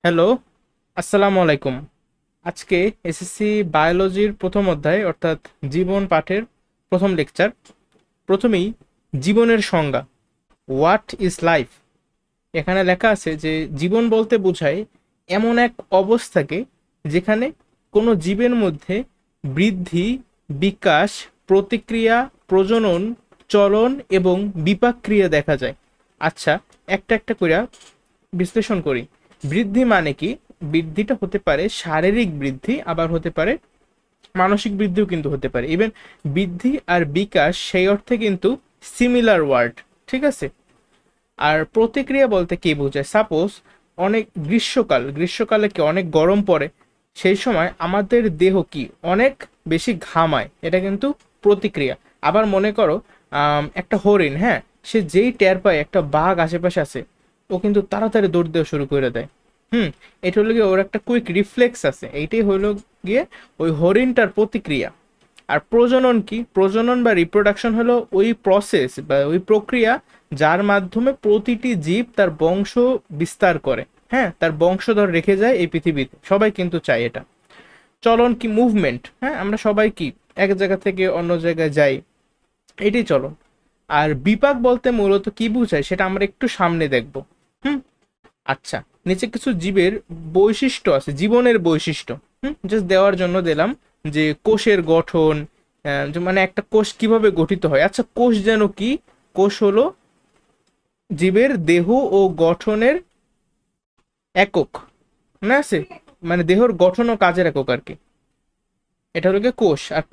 Hello, আসসালামু আলাইকুম। আজকে এসএসসি বায়োলজির প্রথম অধ্যায় অর্থাৎ জীবন পাঠের প্রথম লেকচার। প্রথমেই জীবনের সংজ্ঞা, হোয়াট ইজ লাইফ। এখানে লেখা আছে যে জীবন বলতে বোঝায় এমন এক অবস্থাকে যেখানে কোনো জীবের মধ্যে বৃদ্ধি, বিকাশ, প্রতিক্রিয়া, প্রজনন, চলন এবং বিপাক ক্রিয়া দেখা যায়। আচ্ছা, একটা একটা করে বিশ্লেষণ করি। বৃদ্ধি মানে কি? বৃদ্ধিটা হতে পারে শারীরিক বৃদ্ধি, আবার হতে পারে মানসিক বৃদ্ধিও কিন্তু হতে পারে। ইভেন বৃদ্ধি আর বিকাশ সেই অর্থে কিন্তু সিমিলার ওয়ার্ড, ঠিক আছে। আর প্রতিক্রিয়া বলতে কি বোঝায়? সাপোজ অনেক গ্রীষ্মকালে কি অনেক গরম পড়ে, সেই সময় আমাদের দেহ কি অনেক বেশি ঘামায়, এটা কিন্তু প্রতিক্রিয়া। আবার মনে করো একটা হরিণ, হ্যাঁ, সে যেই টের পায় একটা বাঘ আশেপাশে আছে, ও কিন্তু তাড়াতাড়ি দৌড় দেওয়া শুরু করে দেয়। হুম, এটা হলো গিয়ে ওর একটা কুইক রিফ্লেক্স আছে, এইটাই হলো গিয়ে ওই হরিণটার প্রতিক্রিয়া। আর প্রজনন কি? প্রজনন বা রিপ্রোডাকশন হলো ওই প্রসেস বা ওই প্রক্রিয়া যার মাধ্যমে প্রতিটি জীব তার বংশ বিস্তার করে, হ্যাঁ, তার বংশধর রেখে যায় এই পৃথিবীতে। সবাই কিন্তু চায় এটা। চলন কি? মুভমেন্ট, হ্যাঁ, আমরা সবাই কি এক জায়গা থেকে অন্য জায়গায় যাই, এটাই চলন। আর বিপাক বলতে মূলত কি বোঝায় সেটা আমরা একটু সামনে দেখব। হুম, আচ্ছা, নিচে কিছু জীবের বৈশিষ্ট্য আছে, জীবনের বৈশিষ্ট্য। জাস্ট দেওয়ার জন্য দিলাম যে কোষের গঠন, যে মানে একটা কোষ কিভাবে গঠিত হয়। আচ্ছা, কোষ যেন কি? কোষ হলো জীবের দেহ ও গঠনের একক, মনে আছে? মানে দেহর গঠন ও কাজের একক আর কি। এটা হলো গিয়ে কোষ। আর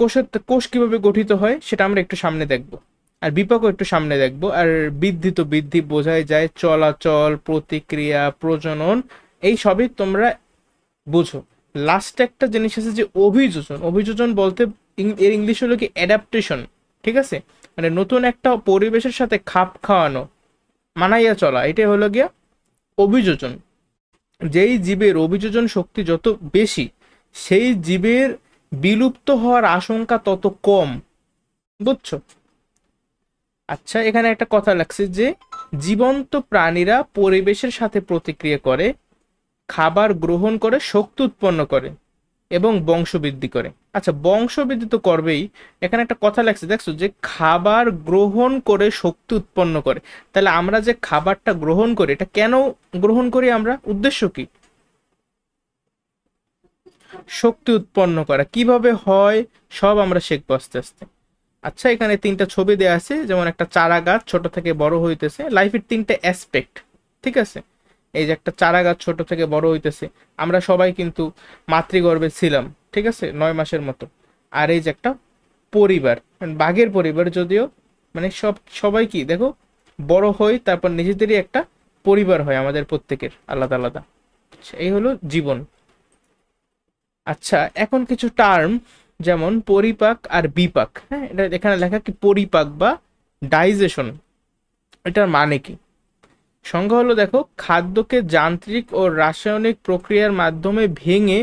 কোষ কিভাবে গঠিত হয় সেটা আমরা একটু সামনে দেখব। আর বিপাকও একটু সামনে দেখব। আর বৃদ্ধি তো বৃদ্ধি বোঝাই যায়, চলাচল, প্রতিক্রিয়া, প্রজনন, এই সবই তোমরা বুঝো। লাস্টে একটা জিনিস আছে যে অভিযোজন। অভিযোজন বলতে এর ইংলিশ হলো কি অ্যাডাপ্টেশন, ঠিক আছে। মানে নতুন একটা পরিবেশের সাথে খাপ খাওয়ানো, মানাইয়া চলা, এটাই হলো গিয়া অভিযোজন। যেই জীবের অভিযোজন শক্তি যত বেশি, সেই জীবের বিলুপ্ত হওয়ার আশঙ্কা তত কম, বুঝছো? আচ্ছা, এখানে একটা কথা লাগছে যে জীবন্ত প্রাণীরা পরিবেশের সাথে প্রতিক্রিয়া করে, খাবার গ্রহণ করে, শক্তি উৎপন্ন করে এবং বংশবৃদ্ধি করে। আচ্ছা, বংশবৃদ্ধি তো করবেই। এখানে একটা কথা লাগছে, দেখছো, যে খাবার গ্রহণ করে শক্তি উৎপন্ন করে। তাহলে আমরা যে খাবারটা গ্রহণ করি, এটা কেন গ্রহণ করি আমরা? উদ্দেশ্য কি? শক্তি উৎপন্ন করা। কিভাবে হয় সব আমরা শিখবো আস্তে আস্তে। আচ্ছা, এখানে তিনটা ছবি দেওয়া আছে, যেমন একটা চারা গাছ ছোট থেকে বড় হইতেছে, লাইফের তিনটে অ্যাসপেক্ট, ঠিক আছে। এই যে একটা চারা গাছ ছোট থেকে বড় হইতেছে, আমরা সবাই কিন্তু মাতৃগর্ভে ছিলাম, ঠিক আছে, 9 মাসের মতো। আর এই যে একটা পরিবার, মানে বাঘের পরিবার যদিও, মানে সবাই কি দেখো বড় হই, তারপর নিজেদেরই একটা পরিবার হয় আমাদের প্রত্যেকের আলাদা আলাদা। আচ্ছা, এই হলো জীবন। আচ্ছা, এখন কিছু টার্ম, যেমন পরিপাক আর বিপাক। হ্যাঁ, এটা এখানে লেখা কি পরিপাক বা ডাইজেশন, এটার মানে কি? সংজ্ঞা হলো, দেখো, খাদ্যকে যান্ত্রিক ও রাসায়নিক প্রক্রিয়ার মাধ্যমে ভেঙে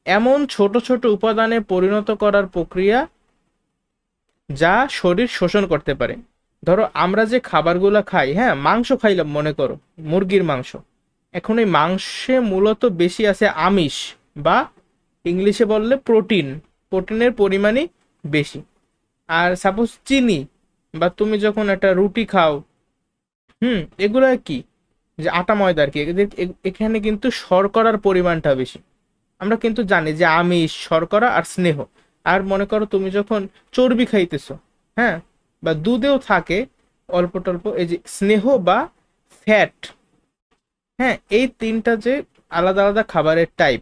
এমন ছোট ছোট উপাদানে পরিণত করার প্রক্রিয়া যা শরীর শোষণ করতে পারে। ধরো আমরা যে খাবারগুলো খাই, হ্যাঁ, মাংস খাইলাম মনে করো, মুরগির মাংস। এখন এই মাংসে মূলত বেশি আছে আমিষ, বা ইংলিশে বললে প্রোটিন। প্রোটিনের পরিমাণই বেশি। আর সাপোজ চিনি, বা তুমি যখন একটা রুটি খাও, এগুলো কি, যে আটা ময়দা আর কি, এদের এখানে কিন্তু শর্করার পরিমাণটা বেশি। আমরা কিন্তু জানি যে আমিষ, শর্করা আর স্নেহ। আর মনে করো তুমি যখন চর্বি খাইতেছো, হ্যাঁ, বা দুধেও থাকে অল্প টল্প এই যে স্নেহ বা ফ্যাট। হ্যাঁ, এই তিনটা যে আলাদা আলাদা খাবারের টাইপ।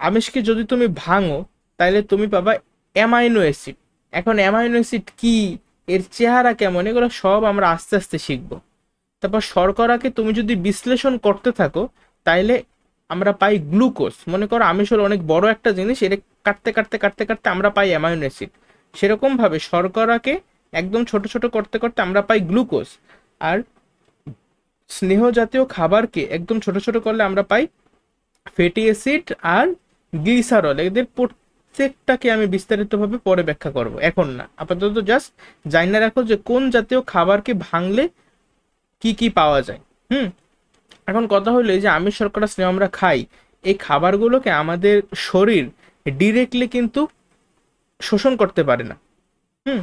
আমিষকে যদি তুমি ভাঙো, তাহলে তুমি পাবা অ্যামাইনো অ্যাসিড। এখন অ্যামাইনো অ্যাসিড কি, এর চেহারা কেমন, এগুলো সব আমরা আস্তে আস্তে শিখবো। তারপর শর্করাকে তুমি যদি বিশ্লেষণ করতে থাকো, তাইলে আমরা পাই গ্লুকোজ। মনে করো আমিষ হলো অনেক বড় একটা জিনিস, এটা কাটতে কাটতে কাটতে কাটতে আমরা পাই অ্যামাইনো অ্যাসিড। সেরকম ভাবে শর্করাকে একদম ছোট ছোট করতে করতে আমরা পাই গ্লুকোজ। আর স্নেহ জাতীয় খাবারকে একদম ছোট ছোট করলে আমরা পাই ফ্যাটি অ্যাসিড আর গ্লিসারল। এদের প্রত্যেকটাকে আমি বিস্তারিতভাবে পরে ব্যাখ্যা করব, এখন না। আপাতত জাস্ট জানা রাখো যে কোন জাতীয় খাবারকে ভাঙলে কি কি পাওয়া যায়। হুম, এখন কথা হলো এই যে আমিষ, শর্করা, স্নেহ আমরা খাই, এই খাবারগুলোকে আমাদের শরীর ডিরেক্টলি কিন্তু শোষণ করতে পারে না। হুম,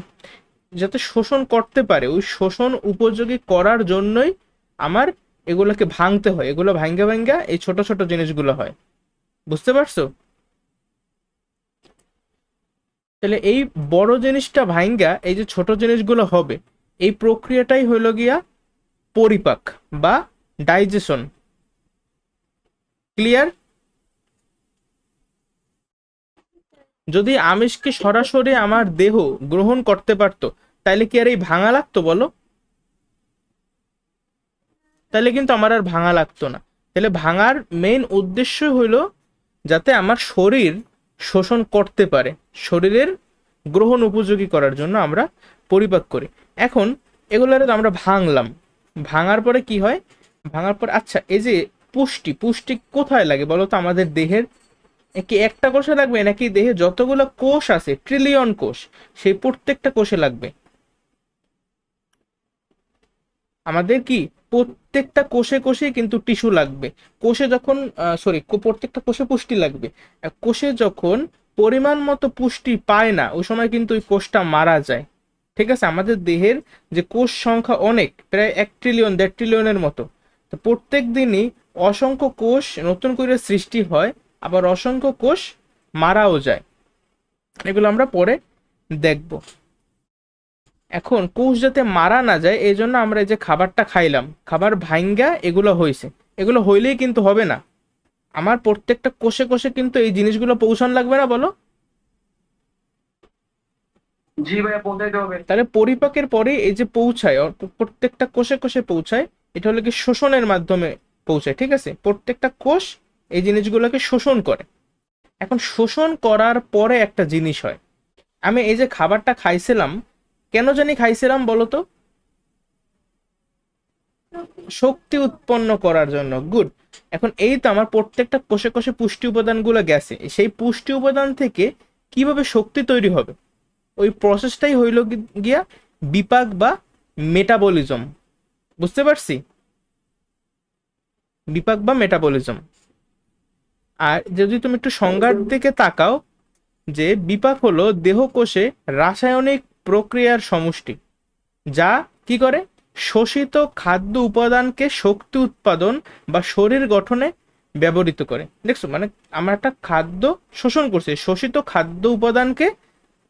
যাতে শোষণ করতে পারে, ওই শোষণ উপযোগী করার জন্যই আমার এগুলোকে ভাঙতে হয়, এগুলো ভাঙ্গা ভাঙ্গা এই ছোট ছোট জিনিসগুলো হয়। বুঝতে পারছো? তাহলে এই বড় জিনিসটা ভাঙ্গা এই যে ছোট জিনিসগুলো হবে, এই প্রক্রিয়াটাই হইল গিয়া পরিপাক বা ডাইজেশন। ক্লিয়ার? যদি আমিষকে সরাসরি আমার দেহ গ্রহণ করতে পারতো, তাহলে কি আর এই ভাঙা লাগতো বলো? তাহলে কিন্তু আমার আর ভাঙা লাগতো না। তাহলে ভাঙার মেইন উদ্দেশ্য হইল যাতে আমার শরীর শোষণ করতে পারে, শরীরের গ্রহণ উপযোগী করার জন্য আমরা পরিপাক করি। এখন এগুলোরে তো আমরা ভাঙলাম, ভাঙার পরে কি হয়? ভাঙার পর আচ্ছা, এই যে পুষ্টি, পুষ্টি কোথায় লাগে বলো তো আমাদের দেহের? কি একটা কোষে লাগবে, নাকি দেহে যতগুলো কোষ আছে, ট্রিলিয়ন কোষ, সেই প্রত্যেকটা কোষে লাগবে? আমাদের কি প্রত্যেকটা কোষে কোষে কিন্তু টিস্যু লাগবে। কোষে যখন সরি, প্রত্যেকটা কোষে পুষ্টি লাগবে। কোষে যখন পরিমাণ মতো পুষ্টি পায় না, ওই সময় কিন্তু ওই কোষটা মারা যায়। ঠিক আছে? আমাদের দেহের যে কোষ সংখ্যা অনেক, প্রায় 1 ট্রিলিয়ন 1.5 ট্রিলিয়নের মতো। তো প্রত্যেক দিনই অসংখ্য কোষ নতুন করে সৃষ্টি হয়, আবার অসংখ্য কোষ মারাও যায়। এগুলো আমরা পরে দেখব। এখন কোষ যাতে মারা না যায়, এই জন্য আমরা এই যে খাবারটা খাইলাম, খাবার ভাঙ্গা এগুলো হয়েছে, এগুলো হইলেই কিন্তু হবে না। আমার প্রত্যেকটা কোষে কোষে কিন্তু এই জিনিসগুলো পৌঁছান লাগবে না বলো? জি ভাইয়া, পৌঁছাইতে হবে। তাহলে পরিপাকের পরে এই যে পৌঁছায়, প্রত্যেকটা কোষে কোষে পৌঁছায়, এটা হলো কি শোষণের মাধ্যমে পৌঁছায়। ঠিক আছে? প্রত্যেকটা কোষ এই জিনিসগুলোকে শোষণ করে। এখন শোষণ করার পরে একটা জিনিস হয়। আমি এই যে খাবারটা খাইছিলাম, কেন জানি খাইছিলাম বলো তো? শক্তি উৎপন্ন করার জন্য। গুড। এখন এই তো আমার প্রত্যেকটা কোষে কোষে পুষ্টি উপাদানগুলো গেছে, সেই পুষ্টি উপাদান থেকে কিভাবে শক্তি তৈরি হবে, ওই প্রসেসটাই হইল গিয়া বিপাক বা মেটাবলিজম। বুঝতে পারছি? বিপাক বা মেটাবলিজম। আর যদি তুমি একটু সংজ্ঞার দিকে তাকাও, যে বিপাক হলো দেহকোষে রাসায়নিক প্রক্রিয়ার সমষ্টি, যা কি করে? শোষিত খাদ্য উপাদানকে শক্তি উৎপাদন বা শরীর গঠনে ব্যবহৃত করে। দেখছো, মানে আমরা একটা খাদ্য শোষণ করছে, শোষিত খাদ্য উপাদানকে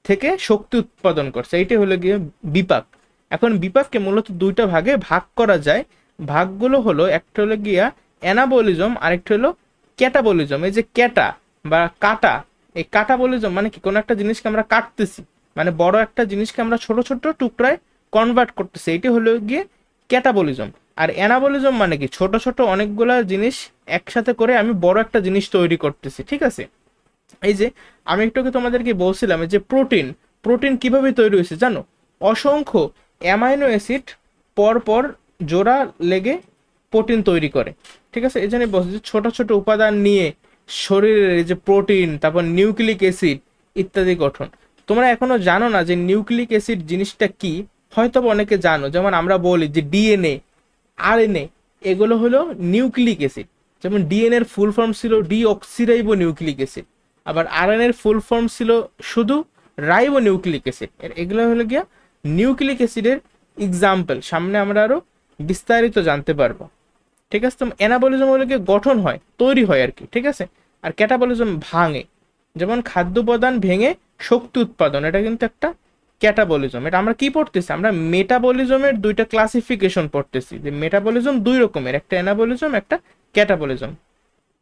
থেকে শক্তি উৎপাদন করছে, এইটা হলো গিয়ে বিপাক। এখন বিপাককে মূলত দুইটা ভাগে ভাগ করা যায়। ভাগগুলো হলো, একটা হলো গিয়া অ্যানাবলিজম, আরেকটা হলো ক্যাটাবলিজম। এই যে ক্যাটা বা কাটা, এই কাটাবলিজম মানে কি? কোনো একটা জিনিসকে আমরা কাটতেছি, মানে বড় একটা জিনিসকে আমরা ছোট ছোট টুকরায় কনভার্ট করতেছি, এইটা হলো গিয়ে ক্যাটাবলিজম। আর অ্যানাবলিজম মানে কি? ছোট ছোট অনেকগুলা জিনিস একসাথে করে আমি বড় একটা জিনিস তৈরি করতেছি। ঠিক আছে? এই যে আমি একটু তোমাদেরকে বলছিলাম যে প্রোটিন, প্রোটিন কিভাবে তৈরি হয়েছে জানো? অসংখ্য অ্যামাইনো অ্যাসিড পর পর জোড়া লেগে প্রোটিন তৈরি করে। ঠিক আছে? এই জন্য বলছি যে ছোট ছোট উপাদান নিয়ে শরীরের এই যে প্রোটিন, তারপর নিউক্লিক অ্যাসিড ইত্যাদি গঠন। তোমরা এখনো জানো না যে নিউক্লিক অ্যাসিড জিনিসটা কি? হয়তো অনেকে জানো, যেমন আমরা বলি যে ডিএনএ, আরএনএ, এগুলো হলো নিউক্লিক অ্যাসিড। যেমন ডিএনএ এর ফুল ফর্ম ছিল ডিঅক্সিরাইবো নিউক্লিক অ্যাসিড, আবার আরএনএ এর ফুল ফর্ম ছিল শুধু রাইবো নিউক্লিক অ্যাসিড। এগুলো হলো গিয়া নিউক্লিক অ্যাসিডের এক্সাম্পল। সামনে আমরা আরো বিস্তারিত জানতে পারবো। ঠিক আছে? তো অ্যানাবলিজম হলো গিয়ে গঠন হয়, তৈরি হয় আর কি। ঠিক আছে? আর ক্যাটাবলিজম ভাঙে, যেমন খাদ্য উপাদান ভেঙে শক্তি উৎপাদন, এটা কিন্তু একটা ক্যাটাবলিজম। এটা আমরা কি পড়তেছি? আমরা মেটাবলিজমের দুইটা ক্লাসিফিকেশন পড়তেছি, যে মেটাবলিজম দুই রকমের, একটা অ্যানাবলিজম, একটা ক্যাটাবলিজম।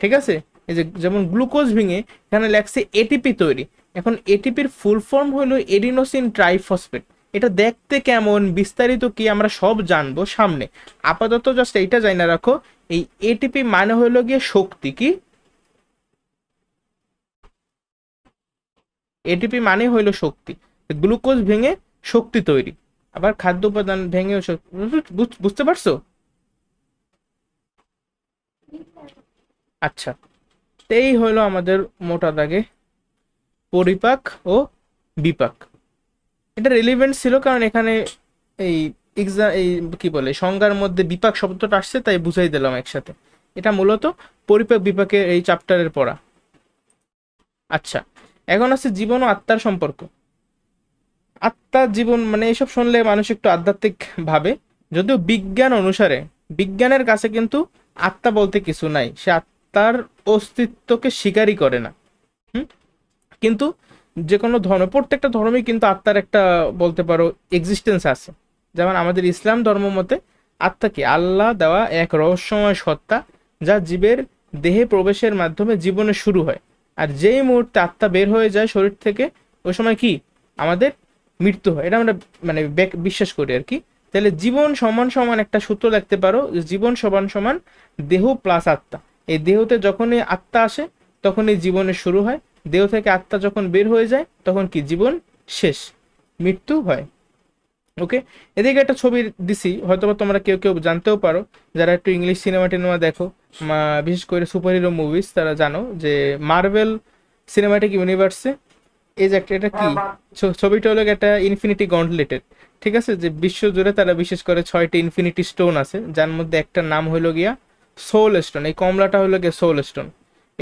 ঠিক আছে? এই যে যেমন গ্লুকোজ ভেঙে এখানে লেখছে এটিপি তৈরি। এখন এটিপির ফুল ফর্ম হলো এডিনোসিন ট্রাইফসফেট। এটা দেখতে কেমন, বিস্তারিত কি আমরা সব জানবো সামনে। আপাতত জাস্ট এইটা জানি না রাখো, এই এটিপি মানে হলো গিয়ে শক্তি। কি এটিপি মানে হইলো শক্তি। গ্লুকোজ ভেঙে শক্তি তৈরি, আবার খাদ্য উপাদান ভেঙে বুঝতে পারছো? আচ্ছা, তো এই হলো আমাদের মোটা দাগে পরিপাক ও বিপাক। এটা রিলিভেন্ট ছিল কারণ এখানে এই এই কি বলে সংজ্ঞার মধ্যে বিপাক শব্দটা আসছে, তাই বুঝাই দিলাম একসাথে। এটা মূলত পরিপাক বিপাকের এই চ্যাপ্টারের পড়া। আচ্ছা, এখন আছে জীবন ও আত্মার সম্পর্ক। আত্মা জীবন মানে এইসব শুনলে মানুষ একটু আধ্যাত্মিক ভাবে, যদিও বিজ্ঞান অনুসারে বিজ্ঞানের কাছে কিন্তু আত্মা বলতে কিছু নাই, সে আত্মার অস্তিত্বকে স্বীকারই করে না। হুম, কিন্তু যে কোনো ধর্ম, প্রত্যেকটা ধর্মই কিন্তু আত্মার একটা বলতে পারো এক্সিস্টেন্স আছে। যেমন আমাদের ইসলাম ধর্ম মতে আত্মা কি আল্লাহ দেওয়া এক রহস্যময় সত্তা, যা জীবের দেহে প্রবেশের মাধ্যমে জীবনের শুরু হয়। আর যেই মুহূর্তে আত্মা বের হয়ে যায় শরীর থেকে, ওই সময় কি আমাদের মৃত্যু হয়। এটা আমরা মানে বিশ্বাস করি আর কি। তাহলে জীবন সমান সমান একটা সূত্র দেখতে পারো, জীবন সমান সমান দেহ প্লাস আত্মা। এই দেহতে যখনই আত্মা আসে তখনই জীবনের শুরু হয়, দেহ থেকে আত্মা যখন বের হয়ে যায় তখন কি জীবন শেষ, মৃত্যু হয়। ওকে, এদিকে একটা ছবি দিছি, হয়তো তোমরা কেউ কেউ জানতেও পারো, যারা একটু ইংলিশ সিনেমা টিনেমা দেখো, বিশেষ করে সুপার হিরো মুভিজ, তারা জানো যে মার্ভেল সিনেমাটিক ইউনিভার্সে এই যে একটা, এটা কি ছবিটা হলো একটা ইনফিনিটি গন্টলেটের। ঠিক আছে, যে বিশ্ব জুড়ে তারা বিশেষ করে 6টি ইনফিনিটি স্টোন আছে, যার মধ্যে একটা নাম হইলো গিয়া সোল স্টোন। এই কমলাটা হলো গিয়া সোল স্টোন,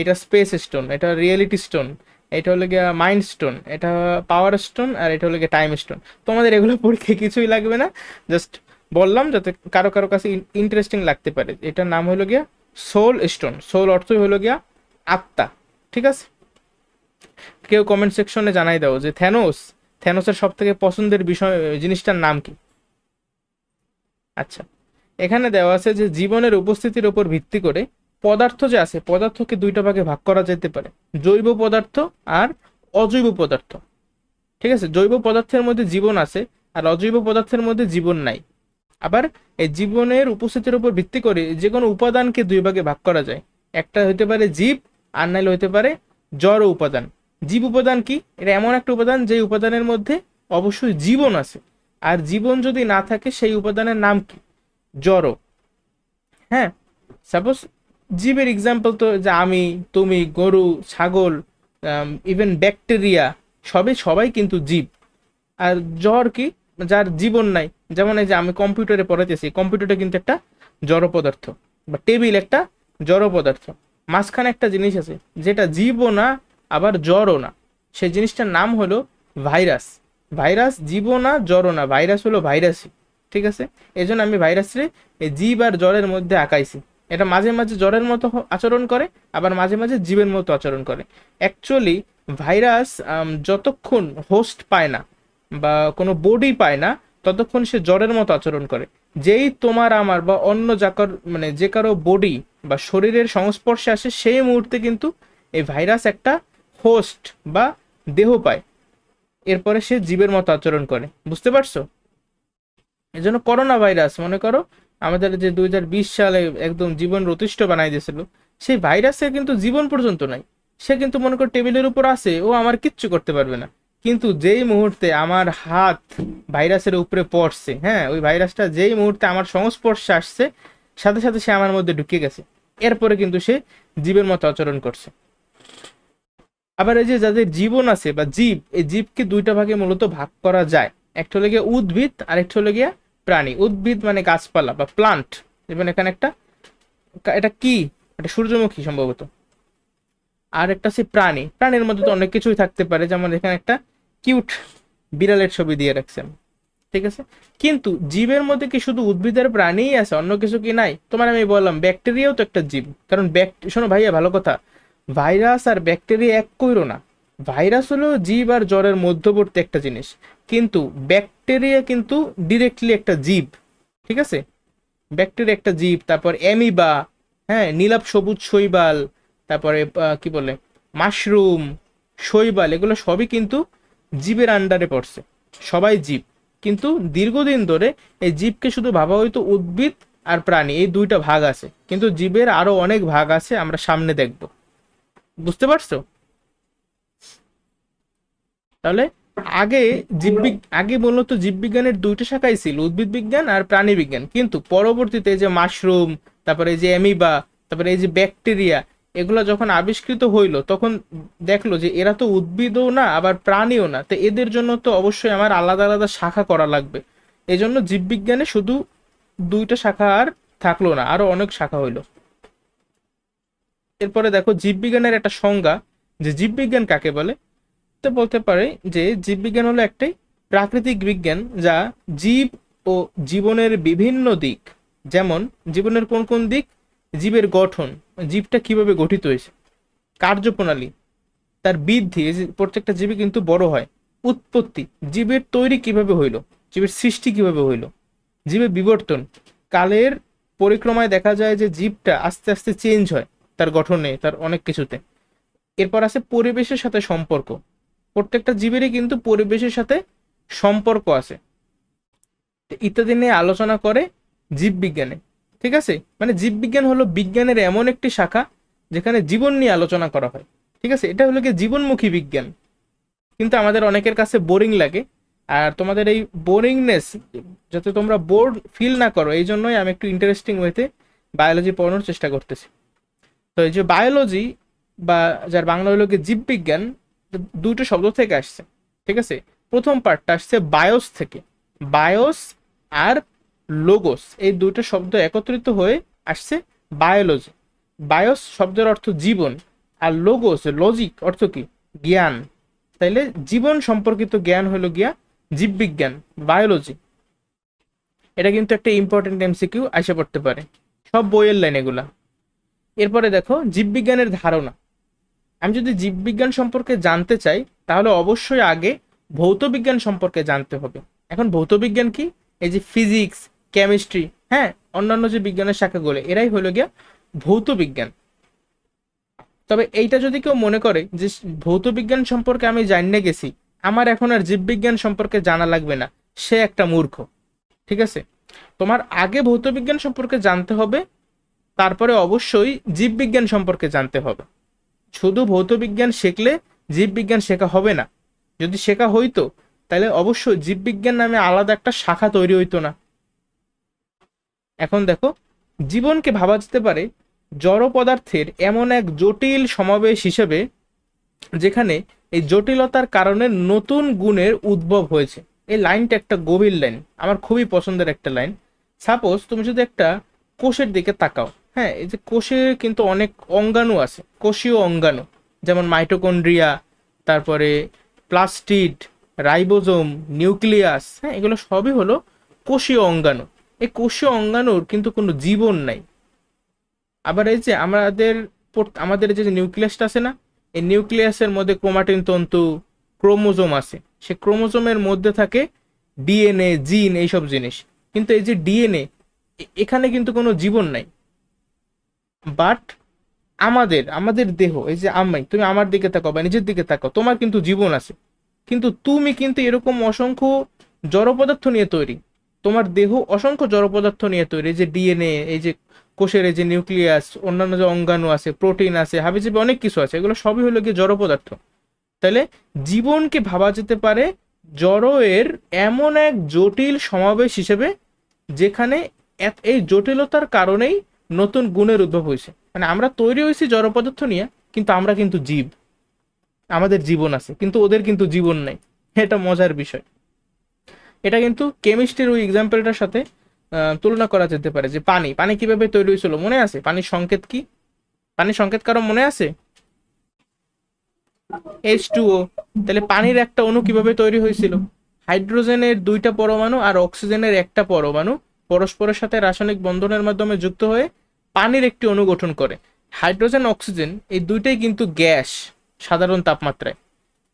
এটা স্পেস স্টোন, এটা রিয়েলিটি স্টোন, এটা হলো গিয়া মাইন্ড স্টোন, এটা পাওয়ার স্টোন, আর এটা হলো গিয়া টাইম স্টোন। তোমাদের এগুলো পরীক্ষায় কিছুই লাগবে না, জাস্ট বললাম যাতে কারো কারো কাছে ইন্টারেস্টিং লাগতে পারে। এটার নাম হলো গিয়া সোল স্টোন। সোল অর্থই হলো গিয়া আত্মা। ঠিক আছে, কেউ কমেন্ট সেকশনে জানাই দাও যে থ্যানোসের সব থেকে পছন্দের বিষয় জিনিসটার নাম কি। আচ্ছা, এখানে দেওয়া আছে যে জীবনের উপস্থিতির উপর ভিত্তি করে পদার্থ যে আছে, পদার্থকে দুইটা ভাগে ভাগ করা যেতে পারে, জৈব পদার্থ আর অজৈব পদার্থ। ঠিক আছে, জৈব পদার্থের মধ্যে জীবন আছে আর অজৈব পদার্থের মধ্যে জীবন নাই। আবার এই জীবনের উপস্থিতির উপর ভিত্তি করে যে কোনো উপাদানকে দুই ভাগে ভাগ করা যায়, একটা হইতে পারে জীব আর নাইলে হইতে পারে জড় উপাদান। জীব উপাদান কি? এটা এমন একটা উপাদান যে উপাদানের মধ্যে অবশ্যই জীবন আছে, আর জীবন যদি না থাকে সেই উপাদানের নাম কি? জড়। হ্যাঁ, সাপোজ জীবের এক্সাম্পল তো যে আমি, তুমি, গরু, ছাগল, ইভেন ব্যাকটেরিয়া, সবাই কিন্তু জীব। আর জ্বর কি? যার জীবন নাই। যেমন এই যে আমি কম্পিউটারে পড়াইতেছি, কম্পিউটারটা কিন্তু একটা জড় পদার্থ, বা টেবিল একটা জড় পদার্থ। মাঝখানে একটা জিনিস আছে যেটা জীবও না আবার জড়ও না, সেই জিনিসটার নাম হলো ভাইরাস। ভাইরাস জীবও না জড়ও না, ভাইরাস হলো ভাইরাসই। ঠিক আছে, এই জন্য আমি ভাইরাসরে এই জীব আর জ্বরের মধ্যে আঁকাইছি। এটা মাঝে মাঝে জ্বরের মতো আচরণ করে, আবার মাঝে মাঝে জীবের মতো আচরণ করে। অ্যাকচুয়ালি ভাইরাস যতক্ষণ হোস্ট পায় না বা কোনো বডি পায় না, ততক্ষণ সে জ্বরের মতো আচরণ করে। যেই তোমার আমার বা অন্য যাকার মানে যে কারো বডি বা শরীরের সংস্পর্শে আসে, সেই মুহূর্তে কিন্তু এই ভাইরাস একটা হোস্ট বা দেহ পায়, এরপরে সে জীবের মতো আচরণ করে। বুঝতে পারছো? এই জন্য করোনা ভাইরাস মনে করো আমাদের যে 2020 সালে একদম জীবন অতিষ্ঠ বানাই দিয়েছিল, সেই ভাইরাসের কিন্তু জীবন পর্যন্ত নাই। সে কিন্তু মনে করো টেবিলের উপর আছে, ও আমার কিচ্ছু করতে পারবে না। কিন্তু যেই মুহূর্তে আমার হাত ভাইরাসের উপরে পড়ছে, হ্যাঁ, ওই ভাইরাসটা যেই মুহূর্তে আমার সংস্পর্শে আসছে, সাথে সাথে সে আমার মধ্যে ঢুকে গেছে, এরপরে কিন্তু সে জীবের মতো আচরণ করছে। আবার এই যে যাদের জীবন আছে বা জীব, এই জীবকে দুইটা ভাগে মূলত ভাগ করা যায়। একটা হলো গিয়ে উদ্ভিদ আর একটা হলো গিয়া প্রাণী। উদ্ভিদ মানে গাছপালা বা প্লান্ট। যেমন এখানে একটা, এটা কি, এটা সূর্যমুখী সম্ভবত। আর একটা আছে প্রাণী। প্রাণীর মধ্যে তো অনেক কিছুই থাকতে পারে, যেমন এখানে একটা কিউট বিড়ালের ছবি দিয়ে রাখছেন। ঠিক আছে, কিন্তু জীবের মধ্যে কি শুধু উদ্ভিদের প্রাণীই আছে, অন্য কিছু কি নাই? তোমার আমি বললাম ব্যাকটেরিয়াও তো একটা জীব। কারণ শোনো ভাইয়া, ভালো কথা, ভাইরাস আর ব্যাকটেরিয়া এক কইরো না। ভাইরাস হলো জীব আর জ্বরের মধ্যবর্তী একটা জিনিস, কিন্তু ব্যাকটেরিয়া কিন্তু ডিরেক্টলি একটা জীব। ঠিক আছে, ব্যাকটেরিয়া একটা জীব। তারপর অ্যামিবা, হ্যাঁ, নীলাভ সবুজ শৈবাল, তারপরে কি বলে মাশরুম, শৈবাল, এগুলো সবই কিন্তু জীবের আন্ডারে পড়ছে, সবাই জীব। কিন্তু দীর্ঘদিন ধরে এই জীবকে শুধু ভাবা হয়তো উদ্ভিদ আর প্রাণী, এই দুইটা ভাগ আছে, কিন্তু জীবের আরো অনেক ভাগ আছে, আমরা সামনে দেখব। বুঝতে পারছো? তাহলে আগে আগে মূলত জীববিজ্ঞানের দুইটা শাখাই ছিল, উদ্ভিদ বিজ্ঞান আর প্রাণী বিজ্ঞান। কিন্তু পরবর্তীতে এই যে মাশরুম, তারপরে এই যে অ্যামিবা, তারপরে এই যে ব্যাকটেরিয়া, এগুলো যখন আবিষ্কৃত হইলো, তখন দেখলো যে এরা তো উদ্ভিদও না আবার প্রাণীও না, তো এদের জন্য তো অবশ্যই আমার আলাদা আলাদা শাখা করা লাগবে। এই জন্য জীববিজ্ঞানে শুধু দুইটা শাখা আর থাকলো না, আরো অনেক শাখা হইলো। এরপরে দেখো জীববিজ্ঞানের একটা সংজ্ঞা, যে জীববিজ্ঞান কাকে বলে। তো বলতে পারে যে জীববিজ্ঞান হলো একটাই প্রাকৃতিক বিজ্ঞান যা জীব ও জীবনের বিভিন্ন দিক, যেমন জীবনের কোন কোন দিক, জীবের গঠন, জীবটা কিভাবে গঠিত হয়েছে, কার্যপ্রণালী, তার বৃদ্ধি, এই যে প্রত্যেকটা জীবই কিন্তু বড় হয়, উৎপত্তি, জীবের তৈরি কিভাবে হইল, জীবের সৃষ্টি কিভাবে হইল, জীবের বিবর্তন, কালের পরিক্রমায় দেখা যায় যে জীবটা আস্তে আস্তে চেঞ্জ হয় তার গঠনে, তার অনেক কিছুতে। এরপর আছে পরিবেশের সাথে সম্পর্ক, প্রত্যেকটা জীবেরই কিন্তু পরিবেশের সাথে সম্পর্ক আছে, ইত্যাদি নিয়ে আলোচনা করে জীববিজ্ঞানে। ঠিক আছে, মানে জীববিজ্ঞান হলো বিজ্ঞানের এমন একটি শাখা যেখানে জীবন নিয়ে আলোচনা করা হয়। ঠিক আছে, এটা হলো কি জীবনমুখী বিজ্ঞান। কিন্তু আমাদের অনেকের কাছে বোরিং লাগে, আর তোমাদের এই বোরিংনেস যাতে তোমরা বোর ফিল না করো, এই জন্যই আমি একটু ইন্টারেস্টিং ওয়েতে বায়োলজি পড়ানোর চেষ্টা করতেছি। তো এই যে বায়োলজি, বা যার বাংলা হলো কি জীববিজ্ঞান, দুটো শব্দ থেকে আসছে। ঠিক আছে, প্রথম পার্টটা আসছে বায়োস থেকে, বায়োস আর লোগোস, এই দুটো শব্দ একত্রিত হয়ে আসছে বায়োলজি। বায়োস শব্দের অর্থ জীবন, আর লোগোস লজিক অর্থ কি, জ্ঞান। তাইলে জীবন সম্পর্কিত জ্ঞান হলো গিয়া জীববিজ্ঞান, বায়োলজি। এটা কিন্তু একটা ইম্পর্টেন্ট এমসিকিউ আসে পড়তে পারে সব বইয়ের লাইন এগুলা। এরপরে দেখো জীববিজ্ঞানের ধারণা। আমি যদি জীববিজ্ঞান সম্পর্কে জানতে চাই তাহলে অবশ্যই আগে ভৌতবিজ্ঞান সম্পর্কে জানতে হবে। এখন ভৌতবিজ্ঞান কি, এই যে ফিজিক্স, কেমিস্ট্রি, হ্যাঁ, অন্যান্য যে বিজ্ঞানের শাখাগুলো, এরাই হলো গিয়া ভৌতবিজ্ঞান। তবে এইটা যদি কেউ মনে করে যে ভৌতবিজ্ঞান সম্পর্কে আমি জানিয়ে গেছি, আমার এখন আর জীববিজ্ঞান সম্পর্কে জানা লাগবে না, সে একটা মূর্খ। ঠিক আছে, তোমার আগে ভৌতবিজ্ঞান সম্পর্কে জানতে হবে, তারপরে অবশ্যই জীববিজ্ঞান সম্পর্কে জানতে হবে। শুধু ভৌতবিজ্ঞান শিখলে জীববিজ্ঞান শেখা হবে না। যদি শেখা হইতো তাহলে অবশ্যই জীববিজ্ঞান নামে আলাদা একটা শাখা তৈরি হইতো না। এখন দেখো, জীবনকে ভাবা যেতে পারে জড় পদার্থের এমন এক জটিল সমাবেশ হিসেবে যেখানে এই জটিলতার কারণে নতুন গুণের উদ্ভব হয়েছে। এই লাইনটা একটা গভীর লাইন, আমার খুবই পছন্দের একটা লাইন। সাপোজ তুমি যদি একটা কোষের দিকে তাকাও, হ্যাঁ, এই যে কোষে কিন্তু অনেক অঙ্গাণু আছে, কোষীয় অঙ্গাণু, যেমন মাইটোকন্ড্রিয়া, তারপরে প্লাস্টিড, রাইবোজোম, নিউক্লিয়াস, হ্যাঁ, এগুলো সবই হলো কোষীয় অঙ্গাণু। এই কোষীয় অঙ্গাণুর কিন্তু কোনো জীবন নাই। আবার এই যে আমাদের যে নিউক্লিয়াসটা আছে না, এই নিউক্লিয়াসের মধ্যে ক্রোমাটিন তন্তু, ক্রোমোজোম আছে, সে ক্রোমোজোমের মধ্যে থাকে ডিএনএ, জিন, এইসব জিনিস। কিন্তু এই যে ডিএনএ, এখানে কিন্তু কোনো জীবন নাই। বাট আমাদের আমাদের দেহ, এই যে তুমি আমার দিকে তাকাও বা নিজের দিকে তাকাও, তোমার কিন্তু জীবন আছে। কিন্তু তুমি কিন্তু এরকম অসংখ্য জড় পদার্থ নিয়ে তৈরি, তোমার দেহ অসংখ্য জড় পদার্থ নিয়ে তৈরি, এই যে ডিএনএ, এই যে কোষের এই যে নিউক্লিয়াস, অন্যান্য যে অঙ্গাণু আছে, প্রোটিন আছে, হাবিজাবি অনেক কিছু আছে, এগুলো সবই হলো গিয়ে জড় পদার্থ। তাহলে জীবনকে ভাবা যেতে পারে জড়ের এমন এক জটিল সমাবেশ হিসেবে যেখানে এই জটিলতার কারণেই নতুন গুণের উদ্ভব হয়েছে। মানে আমরা তৈরি হয়েছি জড় পদার্থ নিয়ে, কিন্তু আমরা কিন্তু জীব, আমাদের জীবন আছে, কিন্তু ওদের কিন্তু জীবন নেই। এটা মজার বিষয়। এটা কিন্তু কেমিস্ট্রির ওই এক্সাম্পলটার সাথে তুলনা করা যেতে পারে, যে পানি পানি কিভাবে তৈরি হয়েছিল মনে আছে, পানির সংকেত কি, পানির সংকেত কারো মনে আছে, H2O। তাহলে পানির একটা অণু কিভাবে তৈরি হয়েছিল, হাইড্রোজেনের দুইটা পরমাণু আর অক্সিজেনের একটা পরমাণু পরস্পরের সাথে রাসায়নিক বন্ধনের মাধ্যমে যুক্ত হয়ে পানির একটি অণু গঠন করে। হাইড্রোজেন, অক্সিজেন এই দুইটাই কিন্তু গ্যাস সাধারণ তাপমাত্রায়,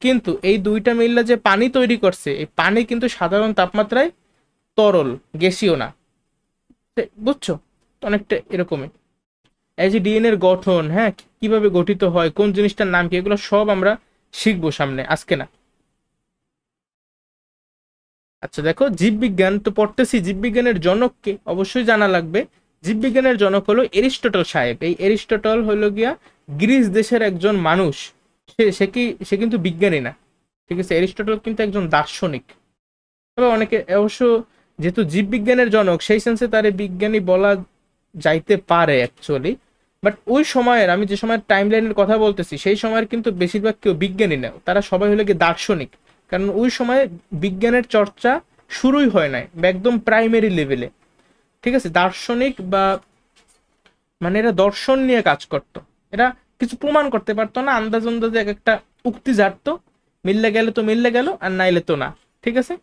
কিন্তু এই দুইটা মিললে যে পানি তৈরি করছে, এই পানি কিন্তু সাধারণ তাপমাত্রায় তরল, গ্যাসীয় না। বুঝছো, অনেকটা এরকমই। এই যে ডিএনএ এর গঠন, হ্যাঁ, কিভাবে গঠিত হয়, কোন জিনিসটার নাম কি, এগুলো সব আমরা শিখবো সামনে, আজকে না। আচ্ছা দেখো, জীববিজ্ঞান তো পড়তেছি, জীববিজ্ঞানের জনককে অবশ্যই জানা লাগবে। জীববিজ্ঞানের জনক হলো এরিস্টটল সাহেব। এই এরিস্টটল হলো গিয়া গ্রিস দেশের একজন মানুষ। সে কিন্তু বিজ্ঞানী না। ঠিক আছে, এরিস্টটল কিন্তু একজন দার্শনিক। তবে অনেকে অবশ্য, যেহেতু জীববিজ্ঞানের জনক, সেই সেন্সে তার বিজ্ঞানী বলা যাইতে পারে অ্যাকচুয়ালি। বাট ওই সময়ের, আমি যে সময়ের টাইম লাইনের কথা বলতেছি, সেই সময়ের কিন্তু বেশিরভাগ কেউ বিজ্ঞানী না, তারা সবাই হলো গিয়ে দার্শনিক। কারণ ওই সময় বিজ্ঞানের চর্চা শুরুই হয় নাই, একদম প্রাইমারি লেভেলে। ঠিক আছে, দার্শনিক বা মানে এরা দর্শন নিয়ে কাজ করতো, এরা কিছু প্রমাণ করতে পারতো না, আন্দাজ আন্দাজে এক একটা উক্তি জানতো, মিললে গেলে তো মিললে গেল, আর নাইলে তো না। ঠিক আছে,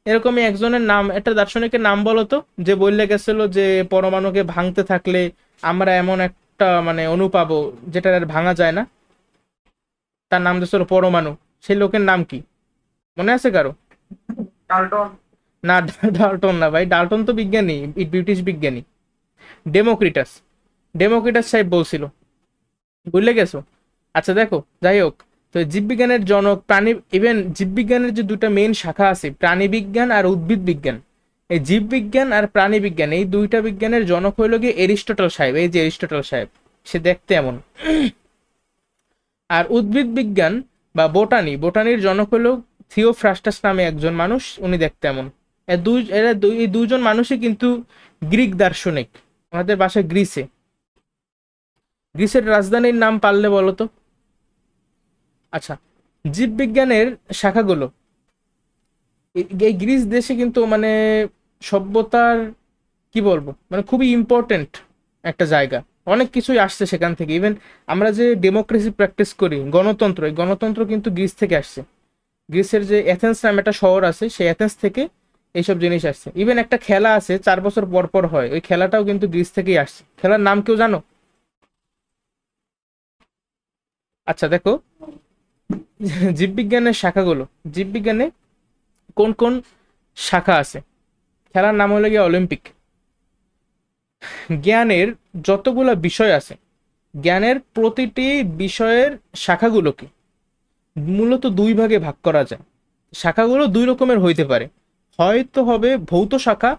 এরকমই একজনের নাম, একটা দার্শনিকের নাম বলো তো, যে বললে গেছিল যে পরমাণুকে ভাঙতে থাকলে আমরা এমন একটা মানে অণু পাবো যেটা আর ভাঙা যায় না, তার নাম দিয়েছিল পরমাণু। সেই লোকের নাম কি মনে আছে কারো? ডাল্টন। না, ডাল্টন না ভাই, ডাল্টন তো বিজ্ঞানী, ব্রিটিশ বিজ্ঞানী। ডেমোক্রিটাস, ডেমোক্রিটাস সাহেব বলছিল, বুঝলে গেছো? আচ্ছা দেখো, যাই হোক, তো জীববিজ্ঞানের জনক প্রাণী, ইভেন জীববিজ্ঞানের যে দুটা মেইন শাখা আছে, প্রাণী বিজ্ঞান আর উদ্ভিদ বিজ্ঞান, এই জীববিজ্ঞান আর প্রাণী বিজ্ঞান এই দুইটা বিজ্ঞানের জনক হইল গিয়ে এরিস্টটল সাহেব। এই যে এরিস্টটল সাহেব, সে দেখতে এমন। আর উদ্ভিদ বিজ্ঞান বা বোটানি, বোটানির জনক হলো থিওফ্রাস্টাস নামে একজন মানুষ, উনি দেখতে এমন। এই দুইজন মানুষই কিন্তু গ্রিক দার্শনিক। আমাদের বাসায় গ্রিসে, গ্রিসের রাজধানীর নাম পারলে বলো তো? আচ্ছা, জীববিজ্ঞানের শাখাগুলো এই গ্রিস দেশে কিন্তু মানে সভ্যতার কি বলবো মানে খুবই ইম্পর্টেন্ট একটা জায়গা। অনেক কিছুই আসছে সেখান থেকে। ইভেন আমরা যে ডেমোক্রেসি প্র্যাকটিস করি, গণতন্ত্র, এই গণতন্ত্র কিন্তু গ্রিস থেকে আসছে। গ্রিসের যে এথেন্স নামে একটা শহর আছে, সেই এথেন্স থেকে এইসব জিনিস আসছে। ইভেন একটা খেলা আছে 4 বছর পর পর হয়, ওই খেলাটাও কিন্তু গ্রিস থেকেই আসছে। খেলার নাম কেউ জানো? আচ্ছা দেখো, জীববিজ্ঞানের শাখাগুলো, জীববিজ্ঞানে কোন কোন শাখা আছে? খেলার নাম হলো গিয়ে অলিম্পিক। জ্ঞানের যতগুলো বিষয় আছে, জ্ঞানের প্রতিটি বিষয়ের শাখাগুলোকে মূলত দুই ভাগে ভাগ করা যায়। শাখাগুলো দুই রকমের হইতে পারে, হয়তো হবে ভৌত শাখা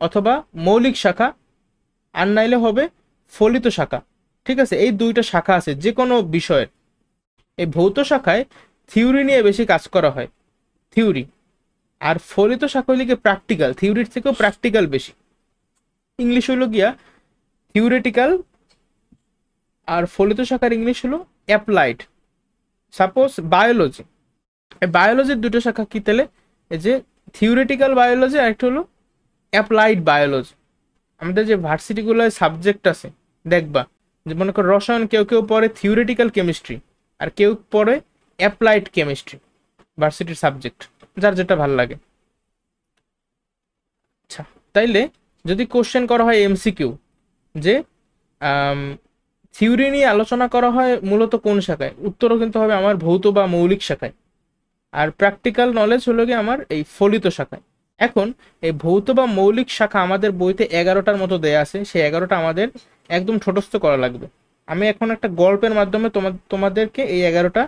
অথবা মৌলিক শাখা, আর নাইলে হবে ফলিত শাখা। ঠিক আছে, এই দুইটা শাখা আছে যে কোনো বিষয়ের। এই ভৌত শাখায় থিওরি নিয়ে বেশি কাজ করা হয়, থিওরি। আর ফলিত শাখা হইলে গিয়ে প্র্যাকটিক্যাল, থিওরির থেকেও প্র্যাকটিক্যাল বেশি। ইংলিশ হইলো গিয়া থিওরিটিক্যাল, আর ফলিত শাখার ইংলিশ হলো অ্যাপ্লাইড। সাপোজ বায়োলজি, এই বায়োলজির দুটো শাখা কি তাহলে? এই যে থিওরিটিক্যাল বায়োলজি আর একটা হলো অ্যাপ্লাইড বায়োলজি। আমাদের যে ভার্সিটিগুলোয় সাবজেক্ট আছে দেখবা, যে মনে করো রসায়ন কেউ কেউ পড়ে থিওরিটিক্যাল কেমিস্ট্রি, আর কেউ পড়ে অ্যাপ্লাইড কেমিস্ট্রি, ভার্সিটির সাবজেক্ট, যার যেটা ভাল লাগে। আচ্ছা, তাইলে যদি কোশ্চেন করা হয় এমসিকিউ, যে থিওরি নিয়ে আলোচনা করা হয় মূলত কোন শাখায়, উত্তরও কিন্তু হবে আমার ভৌত বা মৌলিক শাখায়। আর প্র্যাকটিক্যাল নলেজ হলো গিয়ে আমার এই ফলিত শাখায়। এখন এই ভৌত বা মৌলিক শাখা আমাদের বইতে 11টার মতো দেয়া আছে, সেই 11টা আমাদের একদম ঠোঁটস্থ করা লাগবে। আমি এখন একটা গল্পের মাধ্যমে তোমাদেরকে এই 11টা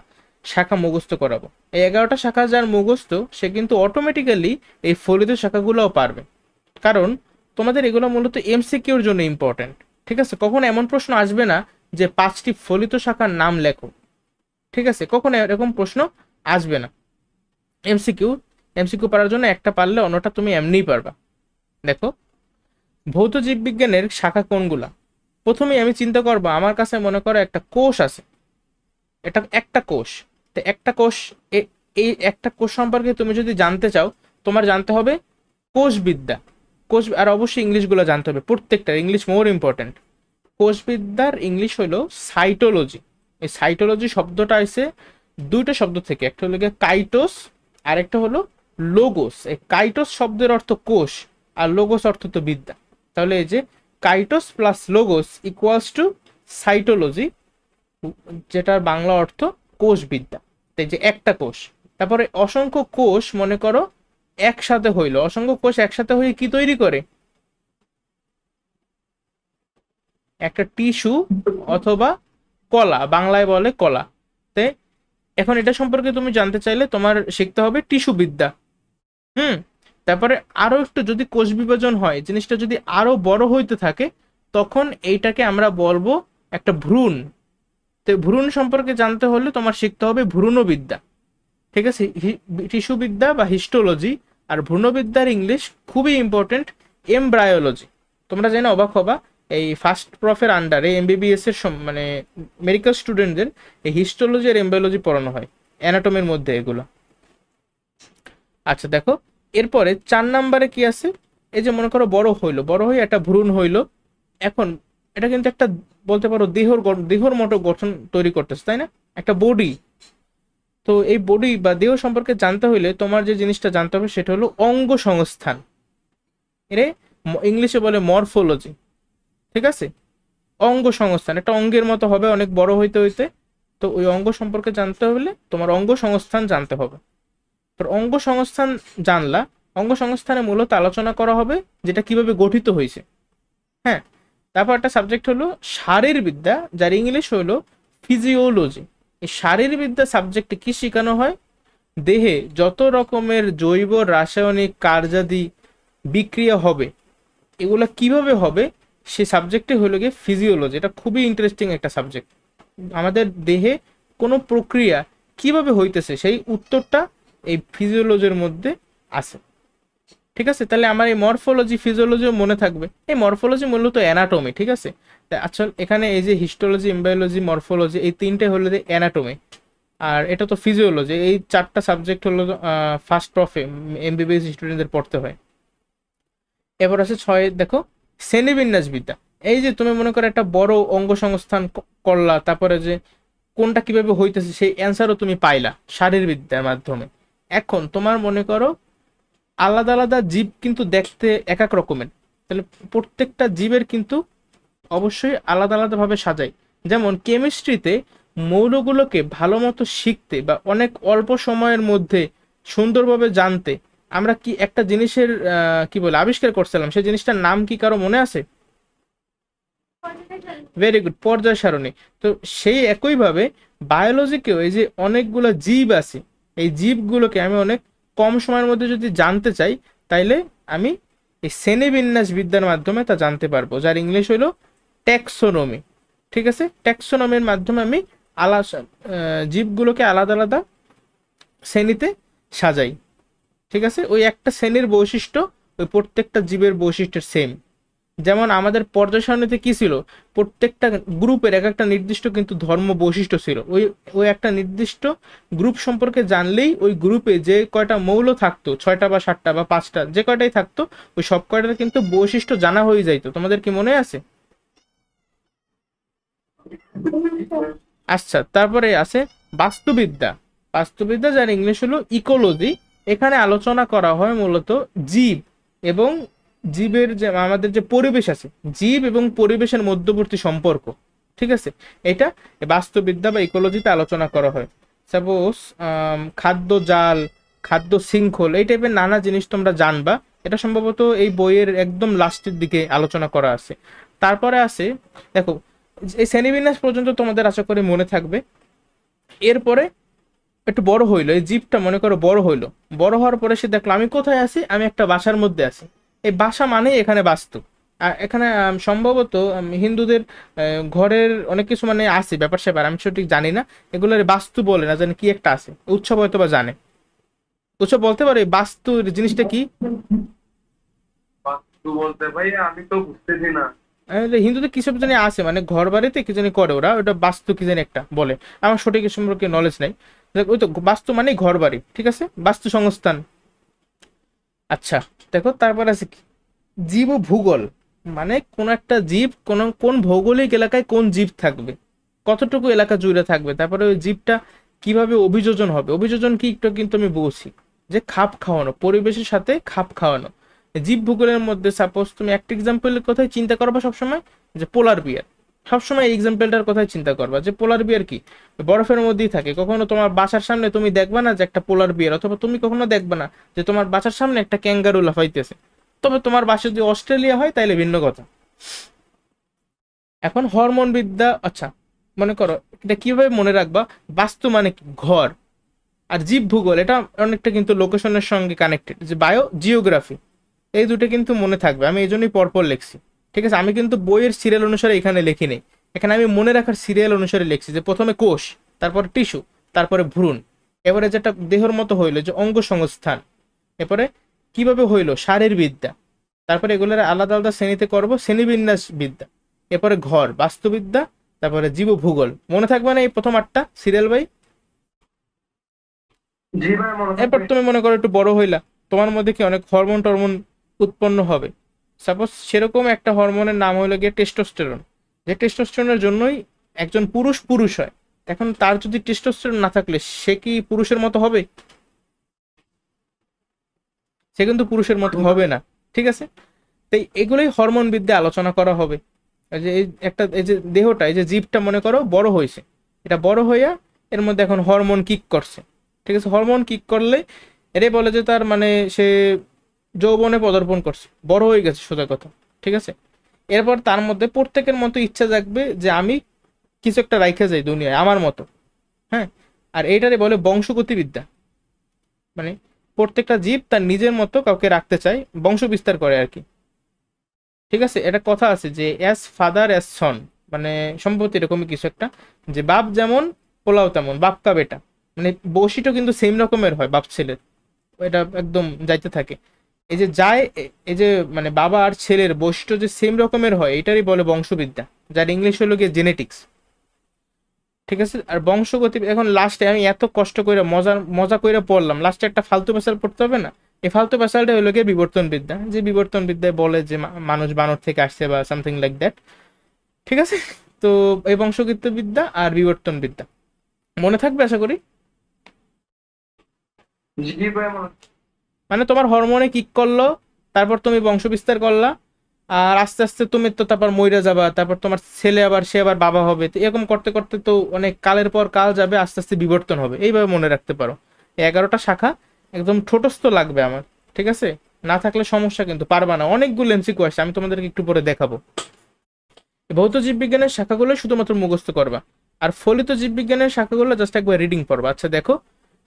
শাখা মুখস্থ করাবো। এই 11টা শাখা যার মুখস্থ, সে কিন্তু অটোমেটিক্যালি এই ফলিত শাখাগুলোও পারবে, কারণ তোমাদের এগুলো মূলত এমসিকিউর জন্য ইম্পর্টেন্ট। ঠিক আছে, কখনো এমন প্রশ্ন আসবে না যে 5টি ফলিত শাখার নাম লেখো। ঠিক আছে, কখনো এরকম প্রশ্ন আসবে না। এমসিকিউ, এমসিকিউ পারার জন্য একটা পারলে অন্যটা তুমি এমনিই পারবা। দেখো, ভৌত জীববিজ্ঞানের শাখা কোনগুলা? প্রথমেই আমি চিন্তা করবো, আমার কাছে মনে করো একটা কোষ আছে, এটা একটা কোষ। তো একটা কোষ, এই একটা কোষ সম্পর্কে তুমি যদি জানতে চাও, তোমার জানতে হবে কোষবিদ্যা। কোষ, আর অবশ্যই ইংলিশগুলো জানতে হবে, প্রত্যেকটা ইংলিশ মোর ইম্পর্টেন্ট। কোষবিদ্যার ইংলিশ হলো সাইটোলজি। এই সাইটোলজি শব্দটা আসে দুইটা শব্দ থেকে, একটা হলো গিয়ে কাইটোস, আর একটা হলো লোগোস। এই কাইটোস শব্দের অর্থ কোষ, আর লোগোস অর্থ তো বিদ্যা। তাহলে এই যে kytos plus logos equals to cytology, যেটার বাংলা অর্থ কোষবিদ্যা। তাই যে একটা কোষ, তারপরে অসংখ্য কোষ মনে করো একসাথে হইলো, অসংখ্য কোষ একসাথে হয়ে কি তৈরি করে? একটা টিস্যু অথবা কলা, বাংলায় বলে কলা। তে এখন এটা সম্পর্কে তুমি জানতে চাইলে তোমার শিখতে হবে টিস্যু বিদ্যা। হুম, তারপরে আরো একটু যদি কোষ বিভাজন হয়, জিনিসটা যদি আরো বড় হইতে থাকে, তখন এইটাকে আমরা বলবো একটা ভ্রূণ। তো ভ্রূণ সম্পর্কে জানতে হলে তোমার শিখতে হবে ভ্রূণবিদ্যা। ঠিক আছে, টিস্যু বিদ্যা বা হিস্টোলজি। আর ভ্রূণবিদ্যার ইংলিশ খুবই ইম্পর্টেন্ট, এমব্রায়োলজি। তোমরা জেনে অবাক হবা, এই ফার্স্ট প্রফের আন্ডারে এমবিবিএস এর মানে মেডিকেল স্টুডেন্টদের এই হিস্টোলজি আর এমব্রায়োলজি পড়ানো হয়, অ্যানাটমির মধ্যে এগুলো। আচ্ছা দেখো, এরপরে 4 নম্বরে কি আছে? এই যে মনে করো বড় হইলো, বড় হয়ে একটা ভ্রূণ হইলো। এখন এটা কিন্তু একটা বলতে পারো দেহর মতো গঠন তৈরি করতেছে, তাই না? একটা বডি। তো এই বডি বা দেহ সম্পর্কে জানতে হলে তোমার যে জিনিসটা জানতে হবে সেটা হলো অঙ্গ সংস্থান। এর ইংলিশে বলে মরফোলজি। ঠিক আছে, অঙ্গ সংস্থান, একটা অঙ্গের মতো হবে অনেক বড় হইতে হইতে। তো ওই অঙ্গ সম্পর্কে জানতে হলে তোমার অঙ্গ সংস্থান জানতে হবে। তো অঙ্গ সংস্থান জানলা, অঙ্গ সংস্থানে মূলত আলোচনা করা হবে যেটা কিভাবে গঠিত হয়েছে। হ্যাঁ, তারপর একটা সাবজেক্ট হলো শারীরবিদ্যা, যার ইংলিশ হলো ফিজিওলজি। এই শারীরবিদ্যা সাবজেক্টে কি শেখানো হয়? দেহে যত রকমের জৈব রাসায়নিক কার্যাদি বিক্রিয়া হবে, এগুলো কিভাবে হবে, সে সাবজেক্টে হলো গিয়ে ফিজিওলজি। এটা খুবই ইন্টারেস্টিং একটা সাবজেক্ট। আমাদের দেহে কোনো প্রক্রিয়া কিভাবে হইতেছে সেই উত্তরটা এই ফিজিওলজির মধ্যে আছে। ঠিক আছে, তাহলে আমার এই মরফোলজি ফিজিওলজিও মনে থাকবে। এই মরফোলজি মূলত অ্যানাটমি। ঠিক আছে, আসলে এখানে এই যে হিস্টোলজি, এমবায়োলজি, মরফোলজি, এই তিনটে হলো যে অ্যানাটমি, আর এটা তো ফিজিওলজি। এই চারটা সাবজেক্ট হলো ফার্স্ট প্রফে এমবিবিএস স্টুডেন্টদের পড়তে হয়। এবার আছে 6, দেখো, শ্রেণীবিন্যাস বিদ্যা। এই যে তুমি মনে করো একটা বড় অঙ্গ সংস্থান করলা, তারপরে যে কোনটা কিভাবে হইতেছে সেই অ্যান্সারও তুমি পাইলা শারীরবিদ্যার মাধ্যমে। এখন তোমার মনে করো আলাদা আলাদা জীব কিন্তু দেখতে এক এক রকমের, তাহলে প্রত্যেকটা জীবের কিন্তু অবশ্যই আলাদা আলাদাভাবে সাজাই। যেমন কেমিস্ট্রিতে মৌলগুলোকে ভালো মতো শিখতে বা অনেক অল্প সময়ের মধ্যে সুন্দরভাবে জানতে আমরা কি একটা জিনিসের কি বলে আবিষ্কার করছিলাম, সেই জিনিসটার নাম কি কারো মনে আছে? ভেরি গুড, পর্যায় সারণী। তো সেই একইভাবে বায়োলজিকেও এই যে অনেকগুলো জীব আছে, এই জীবগুলোকে আমি অনেক কম সময়ের মধ্যে যদি জানতে চাই, তাইলে আমি এই শ্রেণীবিন্যাস বিদ্যার মাধ্যমে তা জানতে পারবো, যার ইংলিশ হলো ট্যাক্সোনমি। ঠিক আছে, ট্যাক্সোনমির মাধ্যমে আমি জীবগুলোকে আলাদা আলাদা শ্রেণীতে সাজাই। ঠিক আছে, ওই একটা শ্রেণীর বৈশিষ্ট্য ওই প্রত্যেকটা জীবের বৈশিষ্ট্যের সেম। যেমন আমাদের পর্যায় সারণীতে কি ছিল, প্রত্যেকটা গ্রুপের এক একটা নির্দিষ্ট কিন্তু ধর্ম বৈশিষ্ট্য ছিল। ওই ওই একটা নির্দিষ্ট গ্রুপ সম্পর্কে জানলেই ওই গ্রুপে যে কয়টা মৌল থাকতো, 6টা বা 7টা বা 5টা, যে কয়টাই থাকতো, ওই সব কয়টার কিন্তু বৈশিষ্ট্য জানা হয়ে যাইতো। তোমাদের কি মনে আছে? আচ্ছা, তারপরে আছে বাস্তুবিদ্যা। বাস্তুবিদ্যা, যার ইংলিশ হলো ইকোলজি। এখানে আলোচনা করা হয় মূলত জীব এবং জীবের যে আমাদের যে পরিবেশ আছে, জীব এবং পরিবেশের মধ্যবর্তী সম্পর্ক। ঠিক আছে, এটা বাস্তুবিদ্যা বা ইকোলজিতে আলোচনা করা হয়। সাপোজ খাদ্য জাল, খাদ্য শৃঙ্খল, এই টাইপের নানা জিনিস তোমরা জানবা। এটা সম্ভবত এই বইয়ের একদম লাস্টের দিকে আলোচনা করা আছে। তারপরে আছে, দেখো, এই শ্রেণীবিন্যাস পর্যন্ত তোমাদের আশা করি মনে থাকবে। এরপরে একটু বড় হইলো, এই জীবটা মনে করো বড় হইলো, বড় হওয়ার পরে সে দেখলো আমি কোথায় আছি, আমি একটা বাসার মধ্যে আছি। এই বাসা মানেই এখানে বাস্তু। আর এখানে সম্ভবত হিন্দুদের ঘরের অনেক কিছু মানে আছে ব্যাপার স্যাপার, আমি সঠিক জানি না, এগুলোর বাস্তু বলে না, জানি কি একটা আছে, উৎসব হয়তো বা জানে। উৎসব বলতে পারো এই বাস্তুর জিনিসটা কি? বাস্তু বলতে ভাই আমি তো বুঝতেছি না। হিন্দুদের কিছু জানি আছে, মানে ঘর বাড়িতে কি জানি করে ওরা, ওটা বাস্তু কি জানি একটা বলে, আমার সঠিক এ সম্পর্কে নলেজ নাই। ওই তো বাস্তু মানে ঘর বাড়ি। ঠিক আছে, বাস্তু সংস্থান। আচ্ছা, দেখো, তারপর আছে কি জীব ভূগোল। মানে কোন একটা জীব কোন ভৌগোলিক এলাকায় কোন জীব থাকবে, কতটুকু এলাকা জুড়ে থাকবে, তারপরে ওই জীবটা কিভাবে অভিযোজন হবে। অভিযোজন কি একটু কিন্তু আমি বলছি, যে খাপ খাওয়ানো, পরিবেশের সাথে খাপ খাওয়ানো। জীব ভূগোলের মধ্যে সাপোজ তুমি একটা এক্সাম্পলের কথাই চিন্তা করবা সবসময়, যে পোলার বিয়ার। সবসময় এই এক্সাম্পলটার কথাই চিন্তা করবা যে পোলার বিয়ার কি বরফের মধ্যেই থাকে। কখনো তোমার বাসার সামনে তুমি দেখবা না যে একটা পোলার বিয়ার, অথবা তুমি কখনো দেখবা না যে তোমার বাসার সামনে একটা ক্যাঙ্গারু লাফাইতেছে। তবে তোমার বাসা যদি অস্ট্রেলিয়া হয় তাইলে ভিন্ন কথা। এখন হরমোন বিদ্যা। আচ্ছা, মনে করো এটা কিভাবে মনে রাখবা, বাস্তু মানে কি ঘর, আর জীব ভূগোল এটা অনেকটা কিন্তু লোকেশনের সঙ্গে কানেক্টেড, যে বায়ো জিওগ্রাফি, এই দুটো কিন্তু মনে থাকবে। আমি এই জন্যই পরপর লিখছি। ঠিক আছে, আমি কিন্তু বইয়ের সিরিয়াল অনুসারে এখানে লিখি নেই, এখানে আমি মনে রাখার সিরিয়াল অনুসারে লিখছি, যে প্রথমে কোষ, তারপরে টিস্যু, তারপরে ভ্রূণ, এবারে যেটা দেহর মতো হইলো যে অঙ্গ সংস্থান, এরপরে কিভাবে হইলো শারীরবিদ্যা, তারপরে এগুলোর আলাদা আলাদা শ্রেণীতে করব শ্রেণীবিন্যাস বিদ্যা, এরপরে ঘর বাস্তুবিদ্যা, তারপরে জীব ভূগোল। মনে থাকবে না এই প্রথম 8টা সিরিয়াল ভাই? জি ভাই মনে এরপর থাকবে। তুমি মনে করো একটু বড় হইলা, তোমার মধ্যে কি অনেক হরমোন টরমোন উৎপন্ন হবে। সাপোজ সেরকম একটা হরমোনের নাম হলো গিয়ে টেস্টোস্টেরন, যে টেস্টোস্টেরনের জন্যই একজন পুরুষ পুরুষ হয়। এখন তার যদি টেস্টোস্টেরন না থাকলে সে কি পুরুষের মতো হবে? সে কিন্তু পুরুষের মতো হবে না। ঠিক আছে, তাই এগুলোই হরমোন বিদ্যা আলোচনা করা হবে। এই যে দেহটা, এই যে জীবটা মনে করো বড় হয়েছে, এটা বড় হইয়া এর মধ্যে এখন হরমোন কিক করছে। ঠিক আছে, হরমোন কিক করলে এটাই বলে যে তার মানে সে যৌবনে পদার্পণ করছে, বড় হয়ে গেছে সোজা কথা। ঠিক আছে, এরপর তার মধ্যে প্রত্যেকের মতো ইচ্ছা জাগবে যে আমি কিছু একটা রাইখে যাই দুনিয়ায় আমার মতো। হ্যাঁ, আর এইটারে বলে বংশগতিবিদ্যা। মানে প্রত্যেকটা জীব তার নিজের মতো কাউকে রাখতে চায়, বংশ বিস্তার করে আর কি। ঠিক আছে, এটা কথা আছে যে অ্যাজ ফাদার অ্যাজ সন, মানে সম্ভবত এরকমই কিছু একটা, যে বাপ যেমন পোলাও তেমন, বাপ কা বেটা। মানে বৈশিষ্ট্য কিন্তু সেম রকমের হয় বাপ ছেলের, এটা একদম যাইতে থাকে। এই যে যায় এই যে মানে বাবা আর ছেলের বৈশিষ্ট্য যে সেম রকমের হয়, এটারই বলে বংশবিদ্যা, যার ইংলিশ হলো গিয়ে জেনেটিক্স। ঠিক আছে, আর বংশগতি এখন লাস্টে আমি এত কষ্ট করে মজা মজা করে পড়লাম, লাস্টে একটা ফালতু পেশাল পড়তে হবে না? এই ফালতু পেশালটা হলো গিয়ে বিবর্তন বিদ্যা, যে বিবর্তন বিদ্যায় বলে যে মানুষ বানর থেকে আসছে বা সামথিং লাইক দ্যাট। ঠিক আছে, তো এই বংশগত বিদ্যা আর বিবর্তন বিদ্যা মনে থাকবে আশা করি। জি ভাই মনে মানে তোমার হরমোনে কিক করলো, তারপর তুমি বংশ বিস্তার করলা, আর আস্তে আস্তে তুমি তো তারপর মইরা যাবা, তারপর তোমার ছেলে আবার সে আবার বাবা হবে, তো এরকম করতে করতে তো অনেক কালের পর কাল যাবে, আস্তে আস্তে বিবর্তন হবে। এইভাবে মনে রাখতে পারো, এই 11টা শাখা একদম ঠোঁটস্থ লাগবে আমার। ঠিক আছে, না থাকলে সমস্যা, কিন্তু পারবা না, অনেকগুলো এমসিকিউ আসে, আমি তোমাদেরকে একটু পরে দেখাবো। ভৌত জীববিজ্ঞানের শাখাগুলো শুধুমাত্র মুখস্থ করবা, আর ফলিত জীববিজ্ঞানের শাখাগুলো জাস্ট একবার রিডিং পড়বা। আচ্ছা দেখো,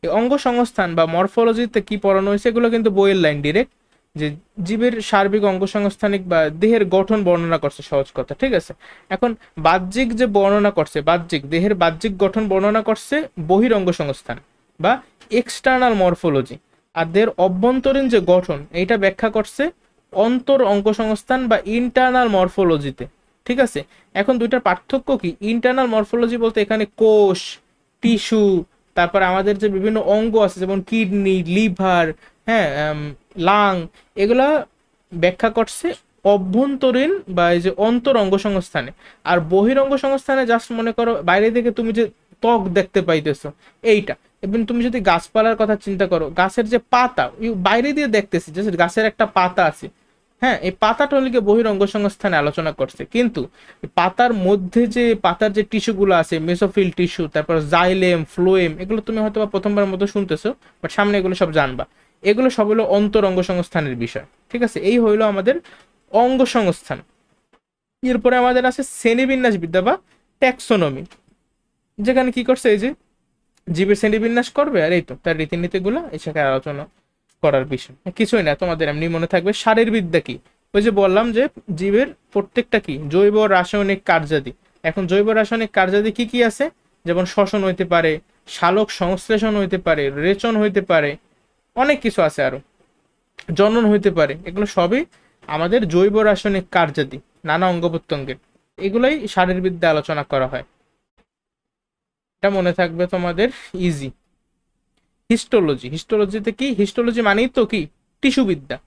এই অঙ্গ সংস্থান বা মরফোলজিতে কি পড়ানো হয়েছে, এগুলো কিন্তু বইয়ের লাইন ডিরেক্ট, যে জীবের সার্বিক অঙ্গসংস্থানিক বা দেহের গঠন বর্ণনা করছে, সহজ কথা। ঠিক আছে, এখন বাহ্যিক যে বর্ণনা করছে, বাহ্যিক দেহের বাহ্যিক গঠন বর্ণনা করছে বহির অঙ্গসংস্থান বা এক্সটার্নাল মরফোলজি, আর দেহের অভ্যন্তরীণ যে গঠন এইটা ব্যাখ্যা করছে অন্তর অঙ্গসংস্থান বা ইন্টারনাল মরফোলজিতে। ঠিক আছে, এখন দুইটার পার্থক্য কি? ইন্টারনাল মরফোলজি বলতে এখানে কোষ, টিস্যু, তারপর আমাদের যে বিভিন্ন অঙ্গ আছে যেমন কিডনি, লিভার, হ্যাঁ, লাং, এগুলা ব্যাখ্যা করছে অভ্যন্তরীণ বা এই যে অন্তর অঙ্গসংস্থানে। আর বহিরঙ্গ সংস্থানে জাস্ট মনে করো বাইরে থেকে তুমি যে ত্বক দেখতে পাইতেছো এইটা। এবং তুমি যদি গাছপালার কথা চিন্তা করো, গাছের যে পাতা বাইরে দিয়ে দেখতেছি, যে গাছের একটা পাতা আছে, হ্যাঁ, এই পাতাটা হলে বহিরঙ্গ সংস্থানে আলোচনা করছে। কিন্তু পাতার মধ্যে যে পাতার যে টিস্যুগুলো আছে, মেসোফিল টিস্যু, তারপর জাইলেম, ফ্লোয়েম, এগুলো তুমি হয়তো প্রথমবার মতো শুনতেছো, বাট সামনে এগুলো সব জানবা। এগুলো সব হলো অন্তর অঙ্গ সংস্থানের বিষয়। ঠিক আছে, এই হইলো আমাদের অঙ্গ সংস্থান। এরপরে আমাদের আছে শ্রেণীবিন্যাস বিদ্যা বা ট্যাক্সোনমি, যেখানে কি করছে এই যে জীবের শ্রেণীবিন্যাস করবে, আর এই তো তার রীতিনীতিগুলো এই শাখায় আলোচনা করার বিষয়। কিছুই না, তোমাদের এমনি মনে থাকবে। শারীরবিদ্যা কি? ওই যে বললাম যে জীবের প্রত্যেকটা কি জৈব রাসায়নিক কার্যাদি। এখন জৈব রাসায়নিক কার্যাদি কি কি আছে? যেমন শ্বসন হইতে পারে, সালোক সংশ্লেষণ হইতে পারে, রেচন হইতে পারে, অনেক কিছু আছে আরো, জনন হইতে পারে। এগুলো সবই আমাদের জৈব রাসায়নিক কার্যাদি, নানা অঙ্গ প্রত্যঙ্গের। এগুলাই শারীরবিদ্যা আলোচনা করা হয়, এটা মনে থাকবে তোমাদের, ইজি। হিস্টোলজি, হিস্টোলজিতে কি? হিস্টোলজি মানেই তো কি টিস্যু বিদ্যা।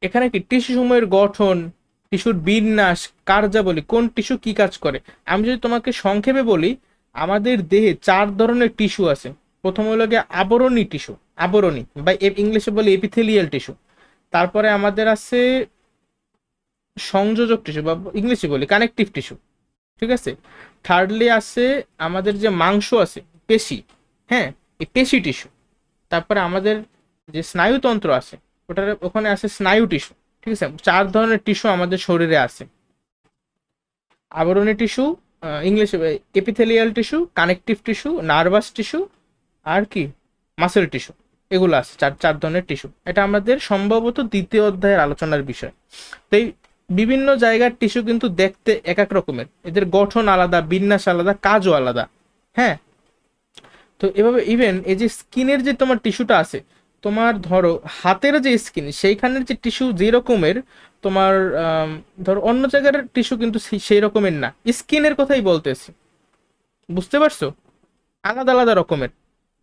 এখানে কি টিস্যু সমূহের গঠন, টিস্যুর বিন্যাস, কার্যাবলী, কোন টিস্যু কি কাজ করে। আমি যদি তোমাকে সংক্ষেপে বলি, আমাদের দেহে 4 ধরনের টিস্যু আছে। প্রথম হলো গিয়ে আবরণী টিস্যু, আবরণী বা ইংলিশে বলে এপিথেলিয়াল টিস্যু। তারপরে আমাদের আছে সংযোজক টিস্যু বা ইংলিশে বলি কানেকটিভ টিস্যু। ঠিক আছে, থার্ডলি আছে আমাদের যে মাংস আছে, পেশি, হ্যাঁ, এই পেশি টিস্যু। তারপরে আমাদের যে স্নায়ুতন্ত্র আছে, ওটার ওখানে আছে স্নায়ু টিস্যু। ঠিক আছে, 4 ধরনের টিস্যু আমাদের শরীরে আছে। আবরণী টিস্যু, ইংলিশে epithelial tissue, connective tissue, nervous tissue, আর কি মাসেল টিস্যু। এগুলো আছে চার চার ধরনের টিস্যু। এটা আমাদের সম্ভবত দ্বিতীয় অধ্যায়ের আলোচনার বিষয়। তো এই বিভিন্ন জায়গার টিস্যু কিন্তু দেখতে এক এক রকমের, এদের গঠন আলাদা, বিন্যাস আলাদা, কাজও আলাদা। হ্যাঁ, তো এভাবে ইভেন এই যে স্কিনের যে তোমার টিস্যুটা আছে, তোমার ধরো হাতের যে স্কিন, সেইখানের যে টিস্যু যে রকমের, তোমার ধরো অন্য জায়গার টিস্যু কিন্তু সেই রকমের না। স্কিনের কথাই বলতেছি, বুঝতে পারছো? আলাদা আলাদা রকমের।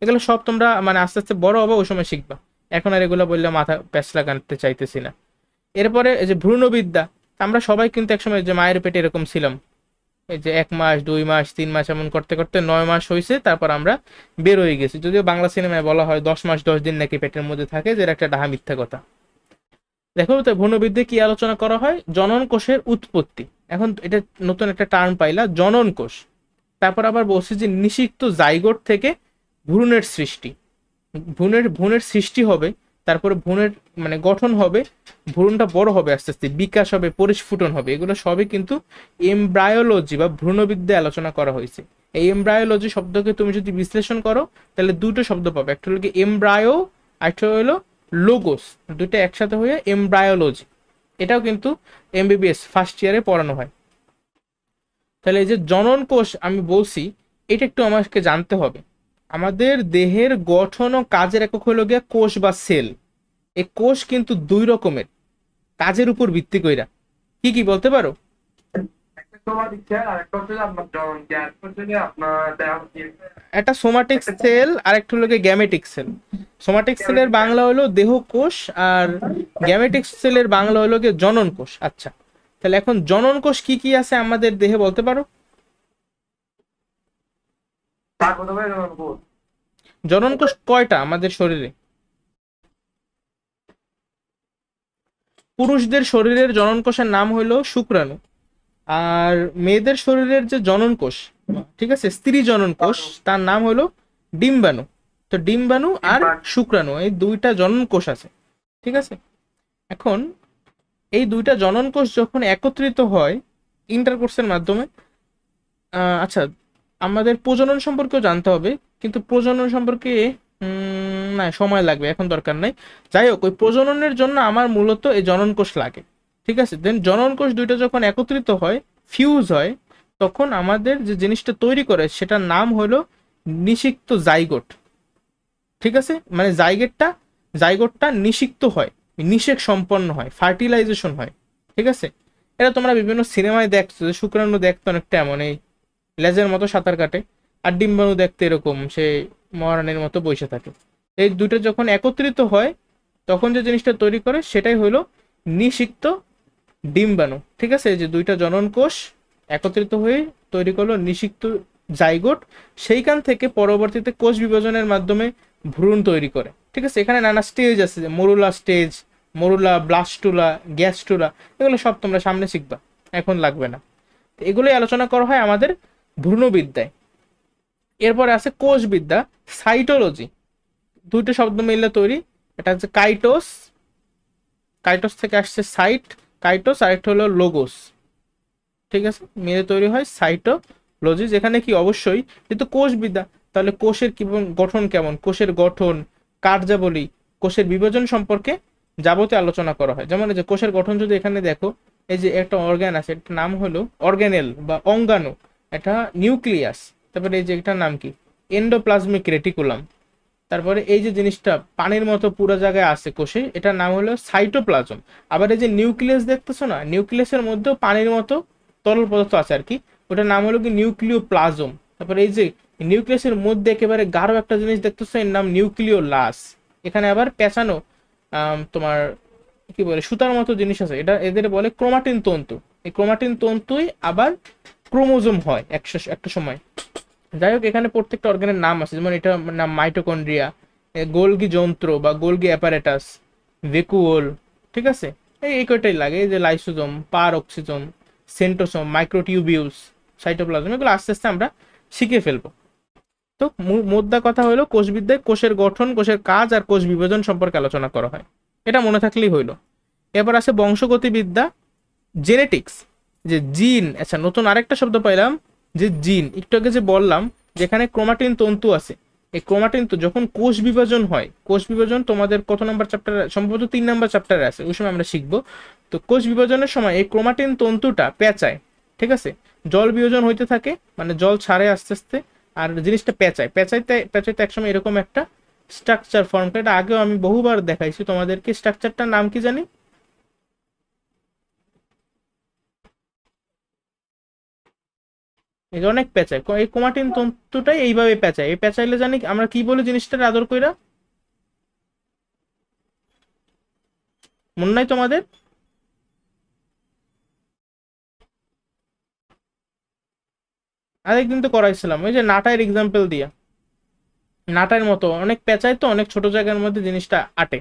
এগুলো সব তোমরা মানে আস্তে আস্তে বড় হবে ওই সময় শিখবা, এখন আর এগুলো বললে মাথা প্যাঁচ লাগাতে চাইতেছি না। এরপরে এই যে ভ্রূণবিদ্যা, আমরা সবাই কিন্তু একসময় যে মায়ের পেটে এরকম ছিলাম, এই যে 1 মাস 2 মাস 3 মাস এমন করতে করতে 9 মাস হয়েছে, তারপর আমরা বের হয়ে গেছি। যদিও বাংলা সিনেমায় বলা হয় 10 মাস 10 দিন নাকি পেটের মধ্যে থাকে, যেটা একটা ডাহা মিথ্যা কথা। দেখো তো ভ্রূণবিদ্যে কি আলোচনা করা হয়, জনন কোষের উৎপত্তি। এখন এটা নতুন একটা টার্ম পাইলা, জনন কোষ। তারপর আবার বলছি যে নিষিক্ত জাইগোট থেকে ভ্রূণের সৃষ্টি, ভ্রূণের সৃষ্টি হবে, তারপরে ভ্রূণের মানে গঠন হবে, ভ্রূণটা বড় হবে আস্তে আস্তে, বিকাশ হবে, পরিস্ফুটন হবে, এগুলো সবই কিন্তু এমব্রায়োলজি বা ভ্রূণবিদ্যায় আলোচনা করা হয়েছে। এই এমব্রায়োলজি শব্দকে তুমি যদি বিশ্লেষণ করো তাহলে দুটো শব্দ পাবে, একটা হলো কি এমব্রায়ো, একটা হলো লোগোস, দুটো একসাথে হয়ে এমব্রায়োলজি। এটাও কিন্তু এমবিবিএস ফার্স্ট ইয়ারে পড়ানো হয়। তাহলে এই যে জনন কোষ আমি বলছি, এটা একটু আমাকে জানতে হবে। আমাদের দেহের গঠন ও কাজের একক হলো গিয়া কোষ বা সেল। এই কোষ কিন্তু দুই রকমের, কাজের উপর ভিত্তি কইরা। কি কি বলতে পারো? একটা সময় দিচ্ছে আর একটা হচ্ছে যে আপনার জন গ্যাস হচ্ছে যে আপনার দেহ একটা সোমাটিক একটা সেল আর একটা হলো গিয়ে গ্যামেটিক সেল। সোমাটিক সেলের বাংলা হলো দেহ কোষ, আর গ্যামেটিক সেলের বাংলা হলো গিয়ে জনন কোষ। আচ্ছা, তাহলে এখন জনন কোষ কি কি আছে আমাদের দেহে বলতে পারো? তা কথা ভাই যেমন বল। জনন কোষ কয়টা আমাদের শরীরে? পুরুষদের শরীরের জনন কোষের নাম হলো শুক্রাণু, আর মেয়েদের শরীরের যে জনন কোষ, ঠিক আছে, স্ত্রী জনন কোষ, তার নাম হলো ডিম্বাণু। তো ডিম্বাণু আর শুক্রাণু এই দুইটা জনন কোষ আছে, ঠিক আছে। এখন এই দুইটা জনন কোষ যখন একত্রিত হয় ইন্টারকোর্সের মাধ্যমে, আচ্ছা, আমাদের প্রজনন সম্পর্কেও জানতে হবে, কিন্তু প্রজনন সম্পর্কে না, সময় লাগবে, এখন দরকার নাই। যাই হোক, ওই প্রজননের জন্য আমার মূলত এই জনন কোষ লাগে, ঠিক আছে। দেন জনন কোষ দুইটা যখন একত্রিত হয়, ফিউজ হয়, তখন আমাদের যে জিনিসটা তৈরি করে সেটার নাম হলো নিষিক্ত জাইগোট, ঠিক আছে। মানে জাইগোটটা নিষিক্ত হয়, নিষেক সম্পন্ন হয়, ফার্টিলাইজেশন হয়, ঠিক আছে। এটা তোমরা বিভিন্ন সিনেমায় দেখছো যে শুক্রাণু দেখতো অনেকটা এমন, এই লেজের মতো সাঁতার কাটে, আর ডিম্বাণু দেখতে এরকম সে মহারানীর মতো বসে থাকে। এই দুটো যখন একত্রিত হয় তখন যে জিনিসটা তৈরি করে সেটাই হলো নিষিক্ত ডিম্বাণু, ঠিক আছে। এই যে দুইটা জনন কোষ একত্রিত হয়ে তৈরি করলো নিষিক্ত জাইগোট, সেইখান থেকে পরবর্তীতে কোষ বিভাজনের মাধ্যমে ভ্রূণ তৈরি করে, ঠিক আছে। এখানে নানা স্টেজ আছে, যে মরুলা স্টেজ, মরুলা, ব্লাস্টুলা, গ্যাস্টুলা, এগুলো সব তোমরা সামনে শিখবা, এখন লাগবে না। তো এগুলোই আলোচনা করা হয় আমাদের ভ্রূণবিদ্যায়। এরপরে আছে কোষবিদ্যা, সাইটোলজি। দুইটা শব্দ মিললে তৈরি, এটা হচ্ছে কাইটোস, কাইটোস থেকে আসছে সাইট, কাইটোস, আর একটা হলো লোগোস, ঠিক আছে, মিলে তৈরি হয় সাইটোলজি। যেখানে কি অবশ্যই যেহেতু কোষবিদ্যা, তাহলে কোষের কি গঠন, কেমন কোষের গঠন, কার্যাবলী, কোষের বিভাজন সম্পর্কে যাবতীয় আলোচনা করা হয়। যেমন এই যে কোষের গঠন যদি এখানে দেখো, এই যে একটা অর্গান আছে, এটার নাম হলো অর্গানেল বা অঙ্গাণু, এটা নিউক্লিয়াস। তারপরে এই যে এটার নাম কি, এন্ডোপ্লাজমিক রেটিকুলাম। তারপরে এই যে জিনিসটা পানির মতো পুরো জায়গায় আছে কোষে, এটার নাম হলো সাইটোপ্লাজম। আবার এই যে নিউক্লিয়াস দেখতেছো না, নিউক্লিয়াসের মধ্যেও পানির মতো তরল পদার্থ আছে আর কি, ওটার নাম হলো কি নিউক্লিওপ্লাজম। তারপরে এই যে নিউক্লিয়াসের মধ্যে একেবারে গাঢ় একটা জিনিস দেখতেছো, এর নাম নিউক্লিওলাস। এখানে আবার পেঁচানো তোমার কি বলে সুতার মতো জিনিস আছে, এটা এদের বলে ক্রোমাটিন তন্তু। এই ক্রোমাটিন তন্তুই আবার ক্রোমোজোম হয় একটা সময়। যাই হোক, এখানে প্রত্যেকটা অর্গানের নাম আছে, যেমন এটা নাম মাইটোকন্ড্রিয়া, গোলগি যন্ত্র বা গোলগি অ্যাপারেটাস, ভেকুওল, ঠিক আছে। এই কয়টাই লাগে, এই যে লাইসোজোম, পার অক্সিজোম, সেন্টোসোম, মাইক্রোটিউবিউলস, সাইটোপ্লাজম, এগুলো আস্তে আস্তে আমরা শিখে ফেলবো। তো মোদ্দা কথা হলো কোষবিদ্যায় কোষের গঠন, কোষের কাজ আর কোষ বিভাজন সম্পর্কে আলোচনা করা হয়, এটা মনে থাকলেই হইলো। এবার আছে বংশগতিবিদ্যা, জেনেটিক্স, যে জিন। আচ্ছা, নতুন আরেকটা শব্দ পাইলাম, যে জিন। একটু আগে যে বললাম যেখানে ক্রোমাটিন তন্তু আছে, এই ক্রোমাটিন তো যখন কোষ বিভাজন হয়, কোষ বিভাজন তোমাদের কত নম্বর চ্যাপ্টারে, সম্ভবত 3 নম্বর চ্যাপ্টারে আছে, ওই সময় আমরা শিখবো। তো কোষ বিভাজনের সময় এই ক্রোমাটিন তন্তুটা পেঁচায়, ঠিক আছে, জল বিয়োজন হইতে থাকে, মানে জল ছাড়ে আস্তে আস্তে, আর জিনিসটা পেঁচাইতে পেঁচাইতে একসময় এরকম একটা স্ট্রাকচার ফর্ম করে। এটা আগেও আমি বহুবার দেখাইছি তোমাদেরকে, স্ট্রাকচারটার নাম কি জানি, এই যে অনেক পেঁচায়, এই ক্রোমাটিন তন্তুটাই এইভাবে পেঁচায়, এই পেঁচাইলে জানি আমরা কি বলে জিনিসটার আদর কইরা, মনে নাই তোমাদের? আরেকদিন তো করাইছিলাম ওই যে নাটাইয়ের এক্সাম্পল দিয়া, নাটার মতো অনেক পেঁচায় তো অনেক ছোট জায়গার মধ্যে জিনিসটা আটে,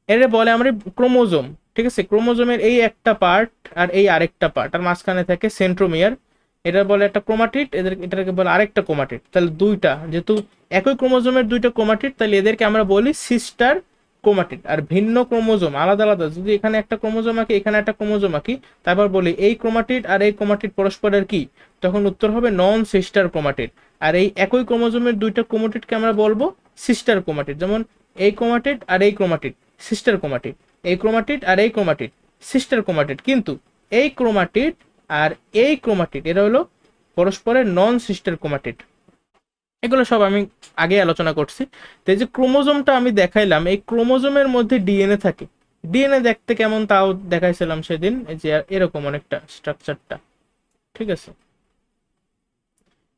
এর বলে আমরা ক্রোমোজোম। ঠিক আছে, ক্রোমোজোমের এই একটা পার্ট আর এই আরেকটা পার্ট আর মাঝখানে থাকে সেন্ট্রোমিয়ার, এটা বলে একটা ক্রোমাটিড, এটাকে বলে আরেকটা ক্রোমাটিড। তাহলে দুইটা যেহেতু একই ক্রোমোজোমের দুইটা ক্রোমাটিড, তাহলে এদেরকে আমরা বলি সিস্টার ক্রোমাটিড। আর ভিন্ন ক্রোমোজোম আলাদা আলাদা, যদি এখানে একটা ক্রোমোজোম আঁকি এখানে একটা ক্রোমোজোম আঁকি, তারপর বলি এই ক্রোমাটিড আর এই ক্রোমাটিড পরস্পরের কি, তখন উত্তর হবে নন সিস্টার ক্রোমাটিড। আর এই একই ক্রোমোজোমের দুইটা ক্রোমাটিডকে আমরা বলবো সিস্টার ক্রোমাটিড। যেমন এই ক্রোমাটিড আর এই ক্রোমাটিড সিস্টার ক্রোমাটিড, এই ক্রোমাটিড আর এই ক্রোমাটিড সিস্টার ক্রোমাটিড। কিন্তু এই ক্রোমাটিড আর এই ক্রোমাটিড এরা হলো পরস্পরের নন সিস্টার ক্রোমাটিড। এগুলো সব আমি আগে আলোচনা করছি। তো এই যে ক্রোমোজোমটা আমি দেখাইলাম, এই ক্রোমোজোমের মধ্যে ডিএনএ থাকে। ডিএনএ দেখতে কেমন তাও দেখাইছিলাম সেদিন, এই যে এরকম অনেকটা স্ট্রাকচারটা। ঠিক আছে,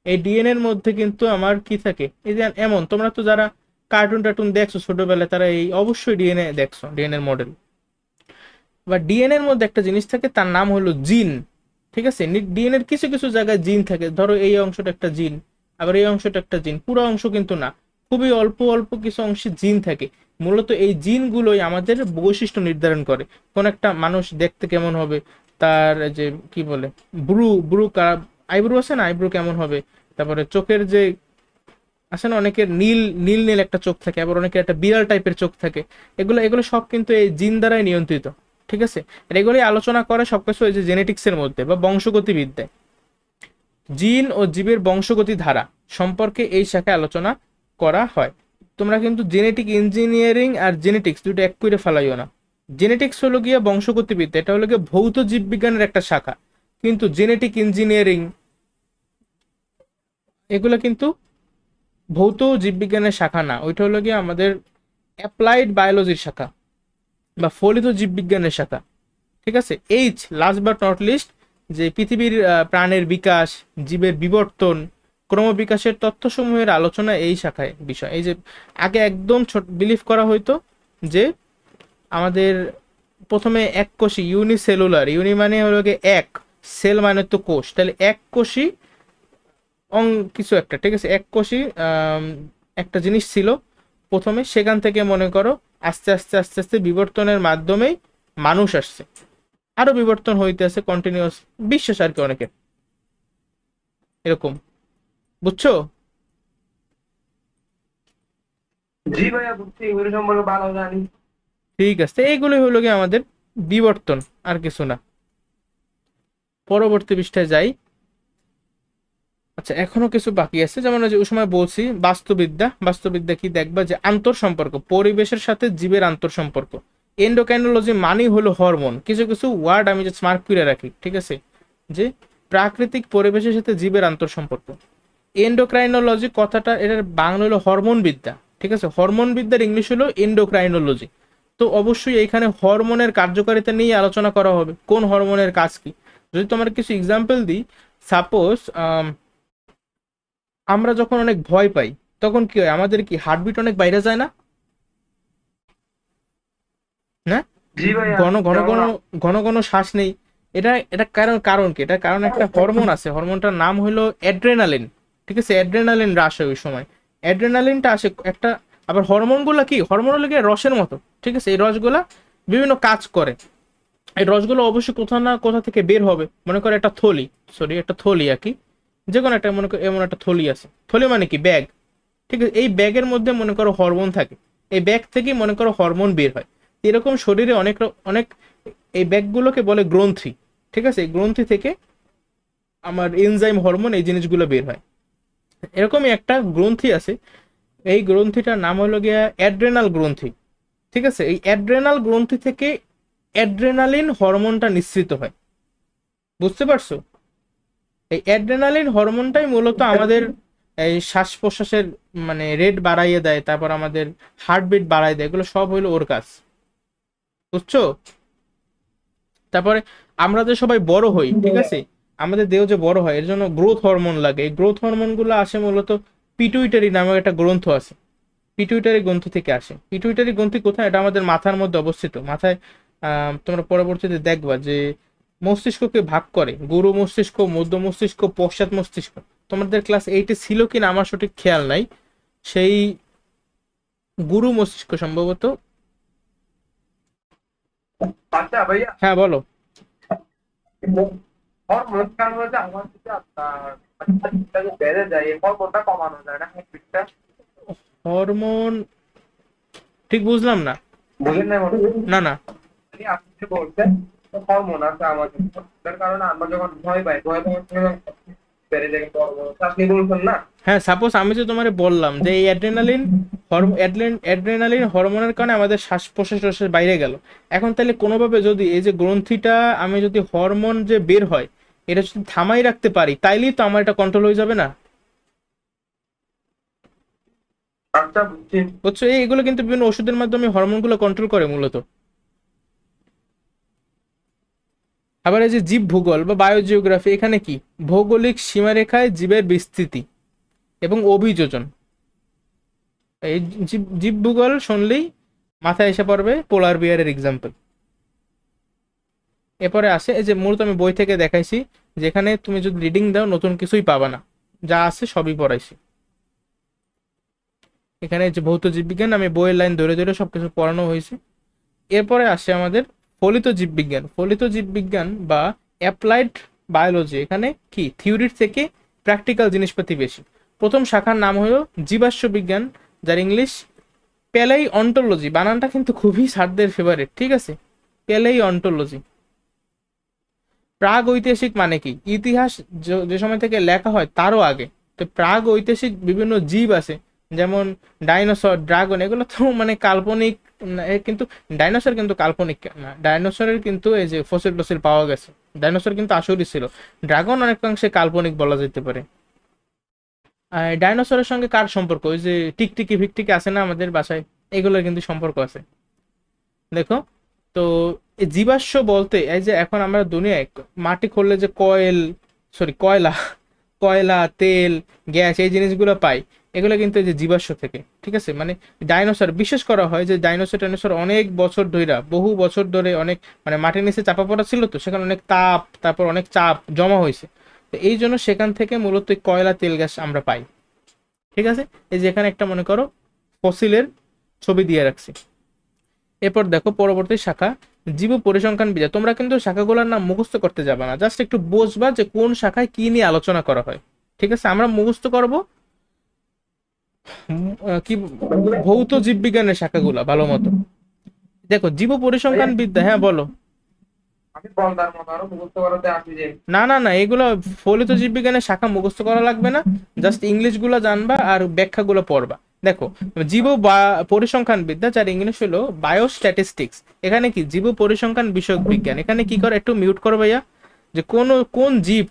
এই ডিএনএ এর মধ্যে কিন্তু আমার কি থাকে, এই যে এমন, তোমরা তো যারা কার্টুন টার্টুন দেখছো ছোটবেলায় তারা এই অবশ্যই ডিএনএ দেখছো, ডিএনএ মডেল। বা ডিএনএ এর মধ্যে একটা জিনিস থাকে তার নাম হলো জিন। ঠিক আছে, ডিএনএ এর কিছু কিছু জায়গায় জিন থাকে, ধরো এই অংশটা একটা জিন, আবার এই অংশটা একটা জিন, পুরো অংশ কিন্তু না, খুবই অল্প অল্প কিছু অংশে জিন থাকে। মূলত এই জিনগুলোই আমাদের বৈশিষ্ট্য নির্ধারণ করে কোন একটা মানুষ দেখতে কেমন হবে, তার যে কি বলে ব্রু ব্রু আইব্রু আছে না, আইব্রু কেমন হবে, তারপরে চোখের যে আছে না, অনেকের নীল নীল নীল একটা চোখ থাকে, আবার অনেকের একটা বিড়াল টাইপের চোখ থাকে। এগুলো এগুলো সব কিন্তু এই জিন দ্বারাই নিয়ন্ত্রিত। ঠিক আছে, আর এগুলোই আলোচনা করে সবকিছু এই যে জেনেটিক্সের মধ্যে বা বংশগতি বিদ্যায়। জিন ও জীবের বংশগতি ধারা সম্পর্কে এই শাখায় আলোচনা করা হয়। তোমরা কিন্তু জেনেটিক ইঞ্জিনিয়ারিং আর জেনেটিক্স দুটো এক করে ফেলাইও না। জেনেটিক্স হলো গিয়ে বংশগতি বিদ্যা, এটা হলো গিয়ে ভৌত জীববিজ্ঞানের একটা শাখা, কিন্তু জেনেটিক ইঞ্জিনিয়ারিং এগুলো কিন্তু ভৌত জীববিজ্ঞানের শাখা না, ওইটা হলো গিয়ে আমাদের অ্যাপ্লাইড বায়োলজির শাখা বা ফলিত জীববিজ্ঞানের শাখা। ঠিক আছে, H last but not list, যে পৃথিবীর প্রাণের বিকাশ, জীবের বিবর্তন, ক্রমবিকাশের তথ্যসমূহের আলোচনা এই শাখায় বিষয়। এই যে আগে একদম ছোট বিলিভ করা হইতো যে আমাদের প্রথমে এক কোষী ইউনিসেলুলার, ইউনি মানে হলো গিয়ে এক, সেল মানে তো কোষ, তাহলে এক কোষী কিছু একটা। ঠিক আছে, এক কোষী একটা জিনিস ছিল প্রথমে, সেখান থেকে মনে করো আস্তে আস্তে আস্তে আস্তে বিবর্তনের মাধ্যমেই মানুষ আসছে, আরো বিবর্তন হইতে আছে কন্টিনিউয়াস, বিশ্বাস আর কি অনেকের এরকম। বুঝছো? জি ভাইয়া বুঝছি, এগুলো সম্পর্কে ভালো জানি। ঠিক আছে, এইগুলোই হলো কি আমাদের বিবর্তন, আর কিছু না। পরবর্তী পৃষ্ঠায় যাই। আচ্ছা, এখনো কিছু বাকি আছে, যেমন ওই যে ওই সময় বলছি বাস্তুবিদ্যা। বাস্তুবিদ্যা কি দেখবা যে আন্তর সম্পর্ক, পরিবেশের সাথে জীবের আন্তর সম্পর্ক। এন্ডোক্রাইনোলজি মানে হলো হরমোন, কিছু কিছু ওয়ার্ড আমি যে স্মার্ট করে রাখি। ঠিক আছে, যে প্রাকৃতিক পরিবেশের সাথে জীবের আন্তর সম্পর্ক। এন্ডোক্রাইনোলজি কথাটা এটার বাংলা হলো হরমোন বিদ্যা। ঠিক আছে, হরমোন বিদ্যার ইংলিশ হলো এন্ডোক্রাইনোলজি। তো অবশ্যই এইখানে হরমোনের কার্যকারিতা নিয়ে আলোচনা করা হবে, কোন হরমোনের কাজ কি। যদি তোমার কিছু এক্সাম্পল দিই, সাপোজ আমরা যখন অনেক ভয় পাই তখন কি হয়, আমাদের কি হার্টবিট অনেক বাইরে যায় না, না? জি ভাইয়া, ঘন ঘন যেমন ঘন ঘন ঘন শ্বাস নেই। এটা এটা কারণ কারণ কি, এটা কারণ একটা হরমোন আছে, হরমোনটার নাম হলো অ্যাড্রেনালিন। ঠিক আছে, অ্যাড্রেনালিন হ্রাস হয় ওই সময়, অ্যাড্রেনালিনটা আসে একটা। আবার হরমোনগুলো কি, হরমোন হলো গিয়ে রসের মতো। ঠিক আছে, এই রসগুলা বিভিন্ন কাজ করে। এই রসগুলো অবশ্যই কোথাও না কোথা থেকে বের হবে, মনে করো একটা থলি, সরি একটা থলি আর কি, যে কোনো একটা মনে করো এমন একটা থলি আছে, থলি মানে কি ব্যাগ। ঠিক আছে, এই ব্যাগের মধ্যে মনে করো হরমোন থাকে, এই ব্যাগ থেকেই মনে করো হরমোন বের হয়। এরকম শরীরে অনেক অনেক এই ব্যাগগুলোকে বলে গ্রন্থি। ঠিক আছে, এই গ্রন্থি থেকে আমার এনজাইম, হরমোন, এই জিনিসগুলো বের হয়। এরকমই একটা গ্রন্থি আছে, এই গ্রন্থিটার নাম হলো গিয়া অ্যাড্রেনাল গ্রন্থি। ঠিক আছে, এই অ্যাড্রেনাল গ্রন্থি থেকে অ্যাড্রেনালিন হরমোনটা নিঃসৃত হয়। বুঝতে পারছো? এই অ্যাড্রেনালিন হরমোনটাই মূলত আমাদের এই শ্বাস প্রশ্বাসের মানে রেট বাড়াইয়ে দেয়, তারপর আমাদের হার্টবিট বাড়াই দেয়, এগুলো সব হইলো ওর কাজ। বুঝছো? তারপরে আমরা যে সবাই বড় হই, ঠিক আছে, আমাদের দেহ যে বড় হয় এর জন্য গ্রোথ হরমোন লাগে। এই গ্রোথ হরমোন গুলো আসে মূলত পিটুইটারি নামে একটা গ্রন্থ আছে, পিটুইটারি গ্রন্থি থেকে আসে। পিটুইটারি গ্রন্থি কোথায়, এটা আমাদের মাথার মধ্যে অবস্থিত। মাথায় তোমরা পরবর্তীতে দেখবা যে মস্তিষ্ককে ভাগ করে, গুরু মস্তিষ্ক, মধ্য মস্তিষ্ক, পশ্চাৎ মস্তিষ্ক। তোমাদের ক্লাস 8-এ ছিল কিনা আমার সঠিক খেয়াল নাই, সেই গুরু মস্তিষ্ক সম্ভবত। আচ্ছা ভাইয়া, হ্যাঁ বলো। হরমোন কারণে যে আমার যদি আপনার বেড়ে যায়, এই হরমোনটা কমানো যায় না হ্যাবিটটা? হরমোন ঠিক বুঝলাম না। বুঝেন নাই মনে হয়? না না। আপনি যে বলছেন হরমোন আছে আমাদের, তার কারণে আমরা যখন ভয় পাই, ভয় পাওয়ার সময় বেড়ে যায়, কিন্তু হরমোন আপনি বলছেন না। হ্যাঁ, সাপোজ আমি যে তোমারে বললাম যে এই অ্যাড্রেনালিন হরমোনের কারণে আমাদের শ্বাস প্রশ্বাসের বাইরে গেল, এখন তাহলে কোনোভাবে যদি এই যে গ্রন্থিটা আমি যদি হরমোন যে বের হয় এটা যদি থামাই রাখতে পারি, তাইলেই তো আমার এটা কন্ট্রোল হয়ে যাবে না? আচ্ছা বুঝছি। বুঝছো, এইগুলো কিন্তু বিভিন্ন ওষুধের মাধ্যমে হরমোনগুলো কন্ট্রোল করে মূলত। আবার এই যে জীব ভূগোল বা বায়োজিওগ্রাফি, এখানে কি ভৌগোলিক সীমারেখায় জীবের বিস্তৃতি এবং অভিযোজন। এই জীব ভূগোল শুনলেই মাথায় এসে পড়বে পোলার বিয়ারের এক্সাম্পল। এরপরে আসে এই যে মূলত আমি বই থেকে দেখাইছি, যেখানে তুমি যদি রিডিং দাও নতুন কিছুই পাবা না, যা আছে সবই পড়াইছি। এখানে যে ভৌত জীববিজ্ঞান আমি বইয়ের লাইন ধরে ধরে সবকিছু পড়ানো হয়েছে। এরপরে আসে আমাদের ফলিত জীববিজ্ঞান। ফলিত জীববিজ্ঞান বা অ্যাপ্লাইড বায়োলজি, এখানে কি থিওরির থেকে প্র্যাকটিক্যাল জিনিসপাতি বেশি। প্রথম শাখার নাম হলো জীবাশ্ম বিজ্ঞান, যার ইংলিশ প্যালাই অন্টোলজি। বানানটা কিন্তু খুবই সারদের ফেভারিট, ঠিক আছে? প্যালাই অন্টোলজি। প্রাগ ঐতিহাসিক মানে কি ইতিহাস যে সময় থেকে লেখা হয় তারও আগে। তো প্রাগ ঐতিহাসিক বিভিন্ন জীব আছে, যেমন ডাইনোসর, ড্রাগন, এগুলো তো মানে কাল্পনিক না, কিন্তু ডাইনোসর কিন্তু কাল্পনিক না। ডাইনোসরের কিন্তু এই যে ফসিল টসিল পাওয়া গেছে, ডাইনোসর কিন্তু আসলই ছিল। ড্রাগন অনেকাংশে কাল্পনিক বলা যেতে পারে। আর ডাইনোসরের সঙ্গে কার সম্পর্ক? ওই যে টিকটিকি ফিকটিকি আছে না আমাদের বাসায়, এগুলোর কিন্তু সম্পর্ক আছে। দেখো, তো এই জীবাশ্ম বলতে এই যে এখন আমরা দুনিয়ায় মাটি খুললে যে কয়লা, কয়লা, তেল, গ্যাস, এই জিনিসগুলো পাই, এগুলো কিন্তু এই যে জীবাশ্ম থেকে, ঠিক আছে? মানে ডাইনোসর বিশ্বাস করা হয় যে টাইনোসর অনেক বছর ধরে, বহু বছর ধরে অনেক মানে মাটির নিচে চাপা পড়া ছিল, তো সেখানে অনেক তাপ, তারপর অনেক চাপ জমা হয়েছে, তো এই জন্য সেখান থেকে মূলত এই কয়লা, তেল, গ্যাস আমরা পাই, ঠিক আছে? এই যে এখানে একটা মনে করো ফসিলের ছবি দিয়ে রাখছি। এরপর দেখো পরবর্তী শাখা জীব পরিসংখ্যান বিদ্যা। তোমরা কিন্তু শাখাগুলোর নাম মুখস্থ করতে যাবে না, জাস্ট একটু বুঝবা যে কোন শাখায় কি নিয়ে আলোচনা করা হয়, ঠিক আছে? আমরা মুখস্থ করব কি ভৌত জীববিজ্ঞানের শাখাগুলা ভালো মতো। দেখো জীব ভাইয়া পরিসংখ্যান বিদ্যা, হ্যাঁ বলো। আমি বলদার মতো আরো মুখস্থ করাতে আসি যে না না না, এগুলো ফলিত জীববিজ্ঞানের শাখা মুখস্থ করা লাগবে না, জাস্ট ইংলিশ গুলো জানবা আর ব্যাখ্যাগুলো পড়বা। দেখো জীব বা পরিসংখ্যান বিদ্যা, যার ইংলিশ হলো বায়োস্ট্যাটিস্টিক্স, এখানে কি জীব পরিসংখ্যান বিষয়ক বিজ্ঞান। এখানে কি করে, একটু মিউট করো ভাইয়া, যে কোন জীব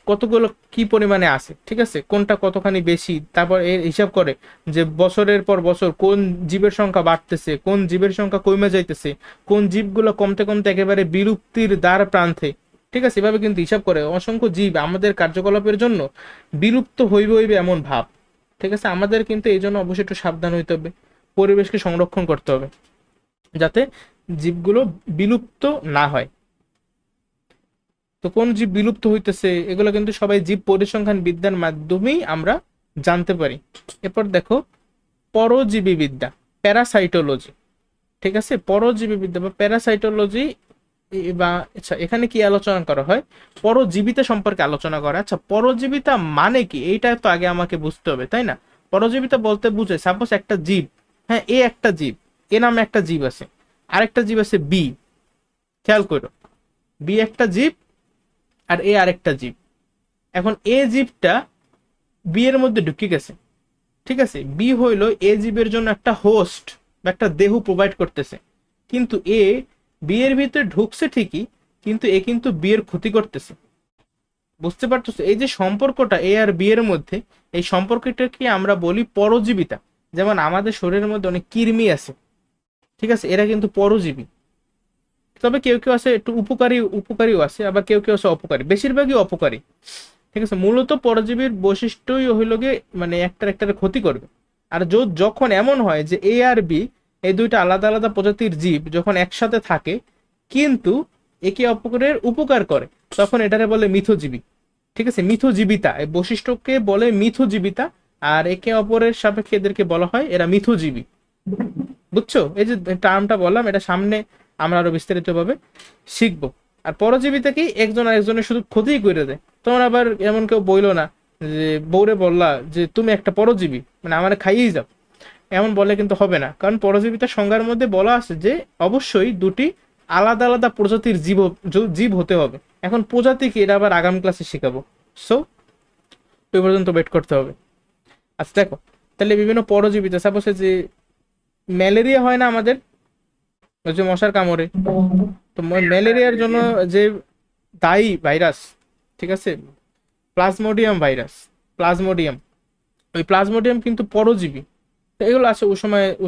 কতগুলো কি পরিমাণে আছে, ঠিক আছে? কোনটা কতখানি বেশি, তারপর এর হিসাব করে যে বছরের পর বছর কোন জীবের সংখ্যা বাড়তেছে, কোন জীবের সংখ্যা কমে যাইতেছে, কোন জীবগুলো কমতে কমতে একেবারে বিলুপ্তির দ্বার প্রান্তে, ঠিক আছে? এভাবে কিন্তু হিসাব করে অসংখ্য জীব আমাদের কার্যকলাপের জন্য বিলুপ্ত হইবে হইবে এমন ভাব, ঠিক আছে? আমাদের কিন্তু এই জন্য অবশ্যই একটু সাবধান হইতে হবে, পরিবেশকে সংরক্ষণ করতে হবে যাতে জীবগুলো বিলুপ্ত না হয়। তো কোন জীব বিলুপ্ত হইতেছে এগুলো কিন্তু সবাই জীব পরিসংখ্যান বিদ্যার মাধ্যমেই আমরা জানতে পারি। এরপর দেখো পরজীবী বিদ্যা, প্যারাসাইটোলজি, ঠিক আছে? পরজীবী বিদ্যা বা প্যারাসাইটোলজি বা আচ্ছা, এখানে কি আলোচনা করা হয়? পরজীবিতা সম্পর্কে আলোচনা করা। আচ্ছা, পরজীবিতা মানে কি, এইটা তো আগে আমাকে বুঝতে হবে, তাই না? পরজীবিতা বলতে বুঝে সাপোজ একটা জীব, হ্যাঁ এ একটা জীব, এ নামে একটা জীব আছে, আরেকটা জীব আছে বি, খেয়াল করো, বি একটা জীব আর এ আরেকটা জীব। এখন এ জীবটা বি এর মধ্যে ঢুকে গেছে, ঠিক আছে? বি হইলো এ জীবের জন্য একটা হোস্ট বা একটা দেহ প্রোভাইড করতেছে, কিন্তু এ বি এর ভিতরে ঢুকছে ঠিকই, কিন্তু এ কিন্তু বি এর ক্ষতি করতেছে। বুঝতে পারতেছো এই যে সম্পর্কটা এ আর বি এর মধ্যে, এই সম্পর্কটাকে আমরা বলি পরজীবিতা। যেমন আমাদের শরীরের মধ্যে অনেক কৃমি আছে, ঠিক আছে? এরা কিন্তু পরজীবী। তবে কেউ কেউ আছে একটু উপকারীও আছে, আবার কেউ কেউ আছে অপকারী, বেশিরভাগই অপকারী, ঠিক আছে? মূলত পরজীবীর বৈশিষ্ট্যই হইল গিয়ে মানে একটার একটার ক্ষতি করবে। আর যখন এমন হয় যে এ আর বি, এই দুইটা আলাদা আলাদা প্রজাতির জীব যখন একসাথে থাকে কিন্তু একে অপরের উপকার করে, তখন এটারে বলে মিথজীবী, ঠিক আছে, মিথজীবিতা, এই বৈশিষ্ট্যকে বলে মিথজীবিতা, আর একে অপরের সাপেক্ষে এদেরকে বলা হয় এরা মিথজীবী। বুঝছো? এই যে টার্মটা বললাম, এটা সামনে আমরা আরো বিস্তারিতভাবে শিখবো। আর পরজীবিতা কি, একজন আরেকজনের শুধু ক্ষতিই করে দেয়। তোমার আবার এমন কেউ বইলো না যে বউরে বললা যে তুমি একটা পরজীবী, মানে আমার খাইয়েই যাও, এমন বলে কিন্তু হবে না। কারণ পরজীবিতার সংজ্ঞার মধ্যে বলা আছে যে অবশ্যই দুটি আলাদা আলাদা প্রজাতির জীব হতে হবে। এখন প্রজাতি কি, এটা আবার আগাম ক্লাসে শেখাবো। সো ওই পর্যন্ত ওয়েট করতে হবে। আচ্ছা দেখো, তাহলে বিভিন্ন পরজীবিতা, সাপোজ যে ম্যালেরিয়া হয় না আমাদের, ওই যে মশার কামড়ে, তো ম্যালেরিয়ার জন্য যে দায়ী ভাইরাস, ঠিক আছে, প্লাজমোডিয়াম ভাইরাস, প্লাজমোডিয়াম, ওই প্লাজমোডিয়াম কিন্তু পরজীবী। তো এগুলো আছে ওই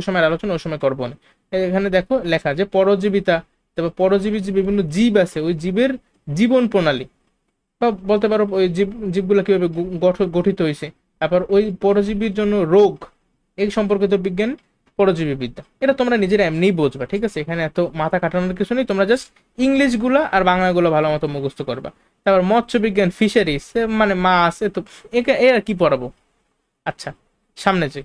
সময়ের আলোচনা ওই সময় করবো না। এখানে দেখো লেখা যে পরজীবিতা, তারপর পরজীবী যে বিভিন্ন জীব আছে, ওই জীবের জীবন প্রণালী, বা বলতে পারো ওই জীবগুলো কিভাবে গঠিত হয়েছে, তারপর ওই পরজীবীর জন্য রোগ, এই সম্পর্কিত বিজ্ঞান পরজীবী বিদ্যা। এটা তোমরা নিজেরা এমনিই বুঝবা, ঠিক আছে, এখানে এত মাথা কাটানোর কিছু নেই। তোমরা জাস্ট ইংলিশ গুলা আর বাংলাগুলো ভালো মতো মুখস্থ করবা। তারপর মৎস্য বিজ্ঞান, ফিশারিজ, মানে মাছ, এ তো এরা কি পড়াবো। আচ্ছা, সামনে যে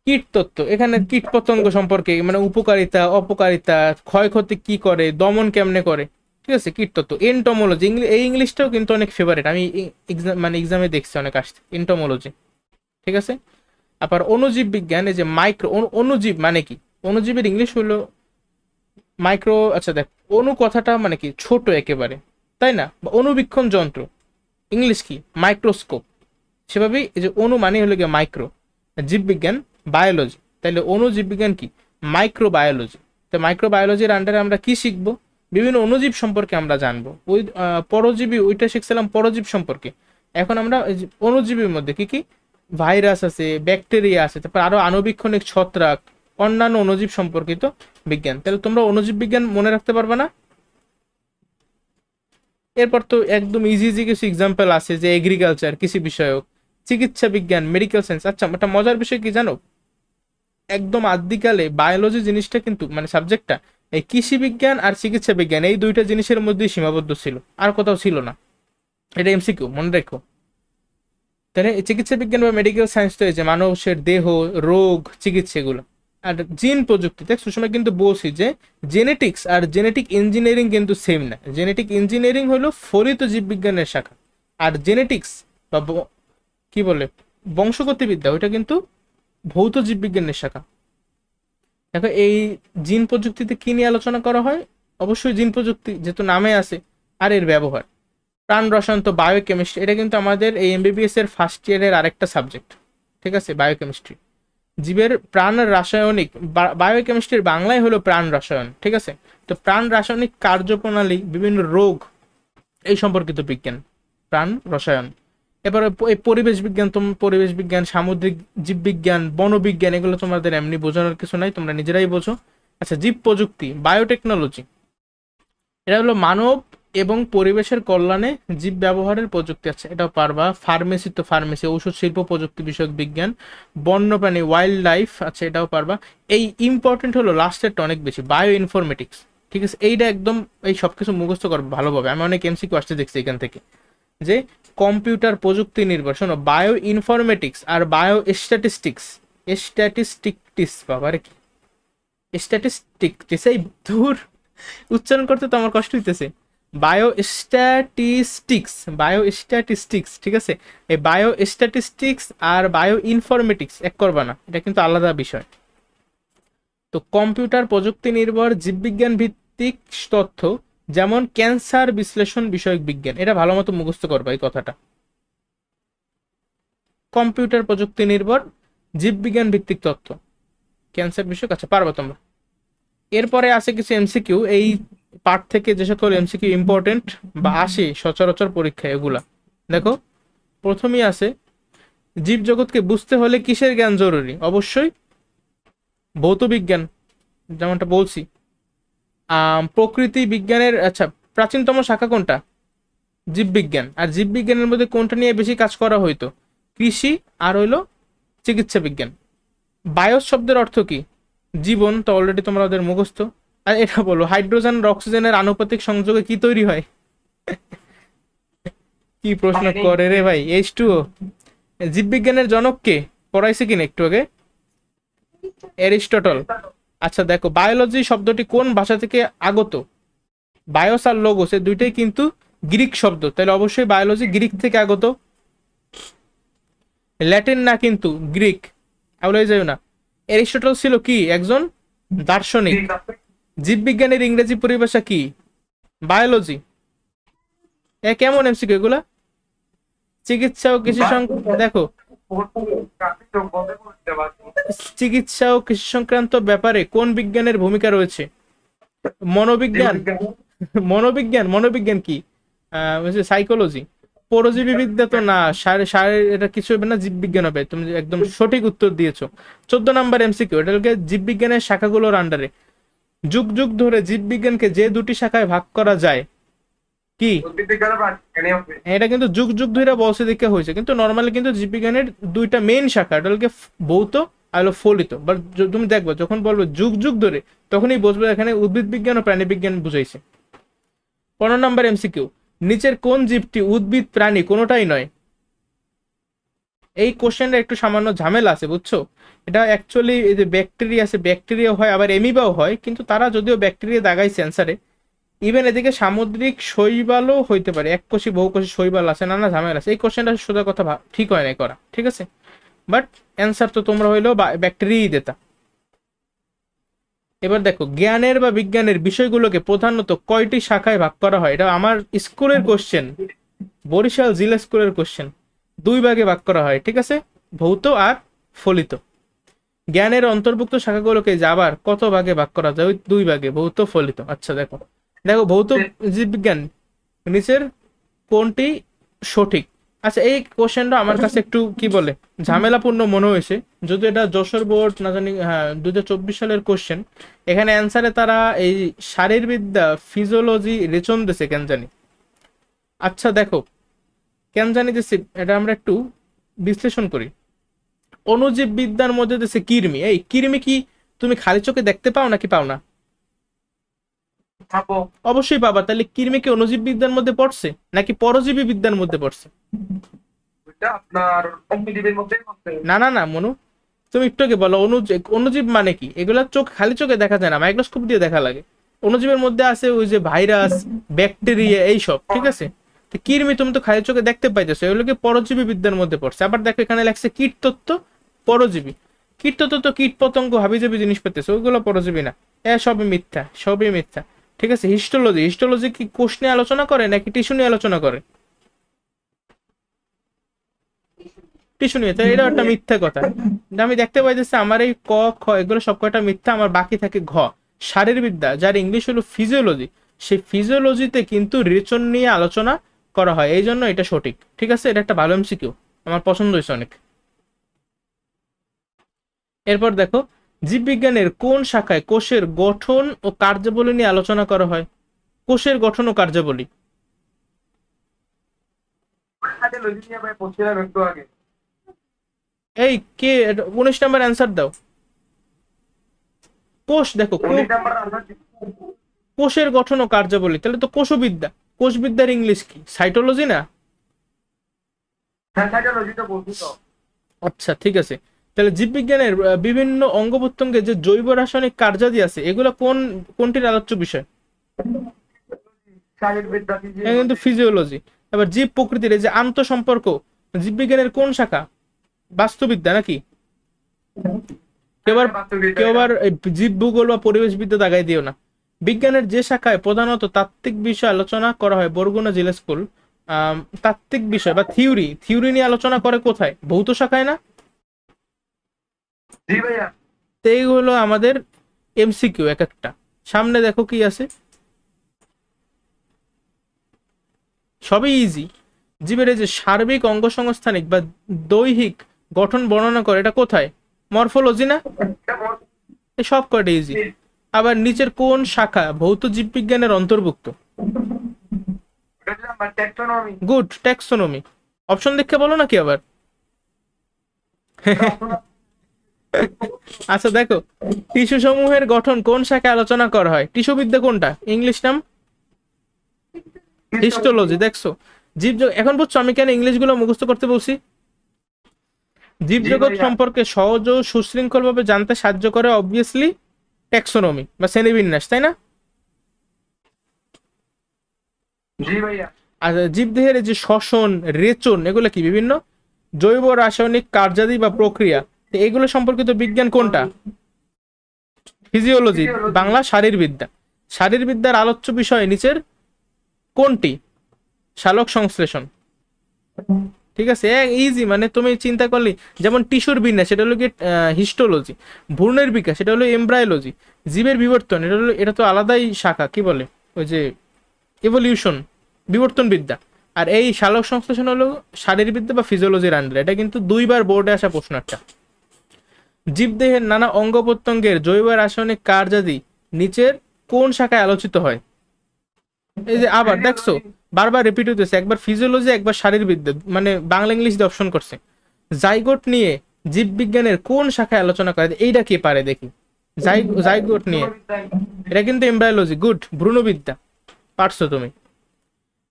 কীট তত্ত্ব, এখানে কীট পতঙ্গ সম্পর্কে, মানে উপকারিতা, অপকারিতা, ক্ষয়ক্ষতি কি করে, দমন কেমনে করে, ঠিক আছে, কীট তত্ত্ব। এন্টোমোলজি, এই ইংলিশটাও কিন্তু অনেক ফেভারিট, আমি মানে এক্সামে দেখছি অনেক আসছে এন্টোমোলজি, ঠিক আছে। আবার অণুজীব বিজ্ঞান, এই যে মাইক্রো অণুজীব মানে কি, অণুজীবের ইংলিশ হলো মাইক্রো। আচ্ছা দেখ, অণু কথাটা মানে কি, ছোট একেবারে, তাই না, বা অণুবীক্ষণ যন্ত্র, ইংলিশ কি, মাইক্রোস্কোপ। সেভাবেই এই যে অণু মানে হলো গিয়ে মাইক্রো, জীববিজ্ঞান বায়োলজি, তাহলে অণু জীববিজ্ঞান কি, মাইক্রোবায়োলজি। তো মাইক্রোবায়োলজির আন্ডারে আমরা কি শিখবো, বিভিন্ন অণুজীব সম্পর্কে আমরা জানবো। ওই পরজীবী ওইটা শিখছিলাম পরজীব সম্পর্কে। এখন আমরা অণুজীবীর মধ্যে কি কি, ভাইরাস আছে, ব্যাকটেরিয়া আছে, তারপর আরো আণুবীক্ষণিক ছত্রাক, অন্যান্য অণুজীব সম্পর্কিত বিজ্ঞান। তাহলে তোমরা অণুজীব বিজ্ঞান মনে রাখতে পারবে না। এরপর তো একদম ইজি ইজি কিছু এক্সাম্পল আছে, যে এগ্রিকালচার, কৃষি বিষয়ক, চিকিৎসা বিজ্ঞান, মেডিকেল সায়েন্স। আচ্ছা, একটা মজার বিষয় কি জানো, একদম আদিকালে বায়োলজি জিনিসটা কিন্তু, মানে সাবজেক্টটা, এই কৃষি বিজ্ঞান আর চিকিৎসা বিজ্ঞান, এই দুইটা জিনিসের মধ্যেই সীমাবদ্ধ ছিল, আর কোথাও ছিল না। এটা এমসিকিউ, মনে রেখো। তাহলে এই চিকিৎসা বিজ্ঞান বা মেডিকেল সায়েন্স তো এই যে মানুষের দেহ, রোগ, চিকিৎসা এগুলো। আর জিন প্রযুক্তি, দেখ সুষমা কিন্তু বলছি যে জেনেটিক্স আর জেনেটিক ইঞ্জিনিয়ারিং কিন্তু সেম না। জেনেটিক ইঞ্জিনিয়ারিং হলো ফলিত জীববিজ্ঞানের শাখা, আর জেনেটিক্স বা কি বলে বংশগতিবিদ্যা, ওইটা কিন্তু ভৌত জীববিজ্ঞানের শাখা। দেখো এই জিন প্রযুক্তিতে কি নিয়ে আলোচনা করা হয়, অবশ্যই জিন প্রযুক্তি যেহেতু নামে আছে, আর এর ব্যবহার। প্রাণ রসায়ন তো বায়োকেমিস্ট্রি, এটা কিন্তু আমাদের এই এমবিবিএস এর ফার্স্ট ইয়ারের আরেকটা সাবজেক্ট, ঠিক আছে, বায়োকেমিস্ট্রি। জীবের প্রাণ রাসায়নিক, বায়োকেমিস্ট্রির বাংলায় হলো প্রাণ রসায়ন, ঠিক আছে। তো প্রাণ রাসায়নিক কার্যপ্রণালী, বিভিন্ন রোগ, এই সম্পর্কিত বিজ্ঞান প্রাণ রসায়ন। এবারে এই পরিবেশ বিজ্ঞান, পরিবেশ বিজ্ঞান, সামুদ্রিক জীববিজ্ঞান, বনবিজ্ঞান, এগুলো তোমাদের এমনি বোঝানোর কিছু নাই, তোমরা নিজেরাই বোঝো। আচ্ছা, জীব প্রযুক্তি, বায়োটেকনোলজি, এটা হলো মানব এবং পরিবেশের কল্যাণে জীব ব্যবহারের প্রযুক্তি। আছে এটাও পারবা। ফার্মেসি তো ফার্মেসি, ঔষধ শিল্প প্রযুক্তি বিষয়ক বিজ্ঞান। বন্যপ্রাণী, ওয়াইল্ড লাইফ, আচ্ছা এটাও পারবা। এই ইম্পর্টেন্ট হলো লাস্টেরটা অনেক বেশি, বায়ো ইনফরমেটিক্স, ঠিক আছে। এইটা একদম এই সবকিছু মুখস্থ করবে ভালোভাবে, আমি অনেক এমসিকিউ আসতে দেখছি এখান থেকে, যে কম্পিউটার প্রযুক্তি নির্ভর। শোনো, বায়ো ইনফরমেটিক্স আর বায়ো স্ট্যাটিস্টিক্স, স্ট্যাটিস্টিকটিস, বাবারে কি স্ট্যাটিস্টিকটিস, এই দূর উচ্চারণ করতে তো আমার কষ্ট হইতেছে। বায়োস্ট্যাটিস্টিক্স, বায়োস্ট্যাটিস্টিক্স, ঠিক আছে। এই বায়োস্ট্যাটিস্টিক্স আর বায়ো ইনফরমেটিক্স এক করবা না, এটা কিন্তু আলাদা বিষয়। তো কম্পিউটার প্রযুক্তি নির্ভর জীববিজ্ঞান ভিত্তিক তথ্য, যেমন ক্যান্সার বিশ্লেষণ বিষয়ক বিজ্ঞান, এটা ভালো মতো মুখস্থ করবা এই কথাটা। কম্পিউটার প্রযুক্তি নির্ভর জীববিজ্ঞান ভিত্তিক তথ্য, ক্যান্সার বিষয়ক, আচ্ছা পারবা তোমরা। এরপরে আছে কিছু এমসিকিউ, এই পার্ট থেকে যে সকল এমসিকিউ ইম্পর্টেন্ট বা আসে সচরাচর পরীক্ষায়, এগুলা দেখো। প্রথমেই আছে, জীবজগৎকে বুঝতে হলে কিসের জ্ঞান জরুরি, অবশ্যই ভৌত বিজ্ঞান, যেমনটা বলছি। প্রকৃতি বিজ্ঞানের, আচ্ছা প্রাচীনতম শাখা কোনটা, জীববিজ্ঞান। আর জীববিজ্ঞানের মধ্যে কোনটা নিয়ে বেশি কাজ করা হইতো, কৃষি আর হইলো চিকিৎসা বিজ্ঞান। বায়োস শব্দের অর্থ কি, জীবন, তো অলরেডি তোমরা ওদের মুখস্থ। আর এটা বলো, হাইড্রোজেন আর অক্সিজেনের আনুপাতিক সংযোগে কি তৈরি হয়, কি প্রশ্ন করে রে ভাই, H2O। জীববিজ্ঞানের জনক কে, পড়াইছে কিনা একটু আগে? এরিস্টটল। আচ্ছা দেখো, বায়োলজি শব্দটি কোন ভাষা থেকে আগত? বায়োস আর লোগোস এই দুইটাই কিন্তু গ্রিক শব্দ, তাহলে অবশ্যই বায়োলজি গ্রিক থেকে আগত। ল্যাটিন না কিন্তু, গ্রিক, আউলাই যাই না। এরিস্টটল ছিল কি, একজন দার্শনিক। জীববিজ্ঞানের ইংরেজি পরিভাষা কি? বায়োলজি। এ কেমন এমসিকিউ এগুলা? চিকিৎসা ও কৃষি দেখো, চিকিৎসা ও কৃষি সংক্রান্ত ব্যাপারে কোন বিজ্ঞানের ভূমিকা রয়েছে? মনোবিজ্ঞান। মনোবিজ্ঞান, মনোবিজ্ঞান কি, সাইকোলজি। পরজীবী বিদ্যা তো না, এটা কিছু হবে না, জীববিজ্ঞান হবে। তুমি একদম সঠিক উত্তর দিয়েছো। 14 নাম্বার এমসিকিউ, এটা হচ্ছে জীববিজ্ঞানের শাখাগুলোর আন্ডারে যুগ যুগ ধরে জীববিজ্ঞানকে যে দুটি শাখায় ভাগ করা যায় কি? এটা কিন্তু যুগ যুগ ধরে বলছে দেখে হয়েছে, কিন্তু নর্মালি কিন্তু জীববিজ্ঞানের দুইটা মেইন শাখা, এটা হচ্ছে ভৌত আর হলো ফলিত। বাট তুমি দেখবে যখন বলবো যুগ যুগ ধরে, তখনই বুঝবে এখানে উদ্ভিদ বিজ্ঞান ও প্রাণী বিজ্ঞান বুঝাইছে। 15 নাম্বার এমসিকিউ, নিচের কোন জীবটি উদ্ভিদ প্রাণী কোনোটাই নয়? এই কোশ্চেনটা একটু সামান্য ঝামেলা আছে, বুঝছো? এটা অ্যাকচুয়ালি এই যে ব্যাকটেরিয়া আছে, ব্যাকটেরিয়া হয়, আবার এমিবাও হয়, কিন্তু তারা যদিও ব্যাকটেরিয়া দাগাইছে অ্যান্সারে। ইভেন এদিকে সামুদ্রিক শৈবালও হইতে পারে, এককোষী বহুকোষী শৈবাল আছে, নানা ঝামেলা আছে। এই কোশ্চেনটা সোজা কথা ঠিক হয় নাই করা, ঠিক আছে? বাট অ্যান্সার তো তোমরা হইলেও ব্যাকটেরিয়াই দেতা। এবার দেখো, জ্ঞানের বা বিজ্ঞানের বিষয়গুলোকে প্রধানত কয়টি শাখায় ভাগ করা হয়? এটা আমার স্কুলের কোশ্চেন, বরিশাল জিলা স্কুলের কোশ্চেন। 2 ভাগে ভাগ করা হয়, ঠিক আছে? ভৌত আর ফলিত। জ্ঞানের অন্তর্ভুক্ত শাখাগুলোকে আবার কত ভাগে ভাগ করা যায়? ওই 2 ভাগে, ভৌত ফলিত। আচ্ছা দেখো, দেখো ভৌত জীববিজ্ঞান নিচের কোনটি সঠিক? আচ্ছা এই কোশ্চেনটা আমার কাছে একটু কি বলে ঝামেলাপূর্ণ মনে হয়েছে, যদি এটা যশোর বোর্ড না জানি, হ্যাঁ 2024 সালের কোশ্চেন। এখানে অ্যান্সারে তারা এই শারীরবিদ্যা ফিজিওলজি রেচন দিয়েছে কেন জানি। আচ্ছা দেখো, কেন জানি দিয়েছে, এটা আমরা একটু বিশ্লেষণ করি। অণুজীব বিদ্যার মধ্যে দিয়েছে কৃমি। এই কৃমি কি তুমি খালি চোখে দেখতে পাও নাকি পাও না? অবশ্যই পাবা। তাহলে কৃমি কি অণুজীব বিদ্যার মধ্যে পড়ছে নাকি পরজীবী বিদ্যার মধ্যে পড়ছে? না না না মনু, তুমি একটু আগে বলো অণুজীব মানে কি? এগুলা চোখ, খালি চোখে দেখা যায় না, মাইক্রোস্কোপ দিয়ে দেখা লাগে। অণুজীবের মধ্যে আছে ওই যে ভাইরাস, ব্যাকটেরিয়া, এইসব, ঠিক আছে? তো কৃমি তুমি তো খালি চোখে দেখতে পাইতেছো, এগুলোকে পরজীবী বিদ্যার মধ্যে পড়ছে। আবার দেখো এখানে লেখছে কীটতত্ত্ব পরজীবী। কীটতত্ত্ব তো কীট পতঙ্গ হাবিজাবি জিনিস পেতেছে, ওইগুলো পরজীবী না। সবই মিথ্যা, সবই মিথ্যা, ঠিক আছে? হিস্টোলজি, হিস্টোলজি কি কোষ নিয়ে আলোচনা করে নাকি টিস্যু নিয়ে আলোচনা করে? টিস্যু নিয়ে, তাই এটা একটা মিথ্যা কথা। আমি দেখতে পাইতেছি আমার এই ক খ এগুলো সব কয়টা মিথ্যা, আমার বাকি থাকে ঘ শারীরবিদ্যা, যার ইংলিশ হলো ফিজিওলজি। সেই ফিজিওলজিতে কিন্তু রেচন নিয়ে আলোচনা করা হয়, এই জন্য এটা সঠিক, ঠিক আছে? এটা একটা ভালো এমসিকিউ, আমার পছন্দ হয়েছে অনেক। এরপর দেখো, জীববিজ্ঞানের কোন শাখায় কোষের গঠন ও কার্যাবলী নিয়ে আলোচনা করা হয়? কোষের গঠন ও কার্যাবলী। এই কে 19 নাম্বার অ্যান্সার দাও। কোষ, দেখো কোষের গঠন ও কার্যাবলী, তাহলে তো কোষবিদ্যা। কোষবিদ্যার ইংলিশ কি, সাইটোলজি না? আচ্ছা ঠিক আছে, তাহলে জীববিজ্ঞানের বিভিন্ন অঙ্গ প্রত্যঙ্গে যে জৈব রাসায়নিক কার্যাদি আছে, এগুলো কোনটির আলোচ্য বিষয়? কিন্তু ফিজিওলজি। এবার জীব প্রকৃতির এই যে আন্তঃসম্পর্ক, জীববিজ্ঞানের কোন শাখা? বাস্তুবিদ্যা নাকি? কেউ আবার জীব ভূগোল বা পরিবেশ বিদ্যা দাগাই দিও না। বিজ্ঞানের যে শাখায় প্রধানত তাত্ত্বিক বিষয় আলোচনা করা হয়, বরগুনা জিলা স্কুল। তাত্ত্বিক বিষয় বা থিওরি নিয়ে আলোচনা করে কোথায়? ভৌত শাখায় না? এইগুলো আমাদের এমসিকিউ এক একটা। সামনে দেখো কি আছে, সবই ইজি। জীবের এই যে সার্বিক অঙ্গসংস্থানিক বা দৈহিক গঠন বর্ণনা করে, এটা কোথায়? মরফোলজি না? এই সব কয়টা ইজি। আবার নিচের কোন শাখা ভৌত জীববিজ্ঞানের অন্তর্ভুক্ত? Good, taxonomy. অপশন দেখে বলো নাকি আবার? আচ্ছা দেখো, টিস্যু সমূহের গঠন কোন শাখায় আলোচনা করা হয়? টিস্যুবিদ্যা কোনটা, ইংলিশ নাম? হিস্টোলজি। দেখছো, এখন বুঝছো আমি কেন ইংলিশ গুলো মুখস্থ করতে বলছি? জি জীবজগৎ ভাইয়া। সম্পর্কে সহজ ও সুশৃঙ্খল ভাবে জানতে সাহায্য করে অবভিয়াসলি ট্যাক্সোনমি বা শ্রেণীবিন্যাস, তাই না? জি ভাইয়া। আর জীবদেহের এই যে শ্বসন, রেচন, এগুলো কি বিভিন্ন জৈব রাসায়নিক কার্যাদি বা প্রক্রিয়া, তো এগুলো সম্পর্কিত বিজ্ঞান কোনটা? Physiology, physiology. বাংলা শারীরবিদ্যা। শারীরবিদ্যার আলোচ্য বিষয় নিচের কোনটি? সালোক সংশ্লেষণ। ঠিক আছে, ইজি, মানে তুমি চিন্তা করলে যেমন টিস্যুর বিন্যাস সেটা হলো কি হিস্টোলজি, ভ্রূণের বিকাশ সেটা হলো এমব্রায়োলজি, জীবের বিবর্তন এটা তো আলাদাই শাখা, কি বলে ওই যে ইভলিউশন, বিবর্তন বিদ্যা। আর এই সালোক সংশ্লেষণ হলো শারীরবিদ্যা বা ফিজিওলজির আন্ডার। এটা কিন্তু দুইবার বোর্ডে আসা প্রশ্ন একটা। জীবদেহের নানা অঙ্গ প্রত্যঙ্গের জৈব রাসায়নিক কার্যাদি নিচের কোন শাখায় আলোচিত হয়? এই যে আবার দেখছো, ফিজিওলজি। বারবার রিপিট হইতেছে, একবার ফিজিওলজি একবার শারীরবিদ্যা, মানে বাংলা ইংলিশ দিয়ে অপশন করছে। জাইগোট নিয়ে জীববিজ্ঞানের কোন শাখায় আলোচনা করে, এইটা কে পারে দেখি। জাইগোট নিয়ে, এটা কিন্তু এমব্রায়োলজি, গুড, ভ্রূণবিদ্যা, পারছো তুমি।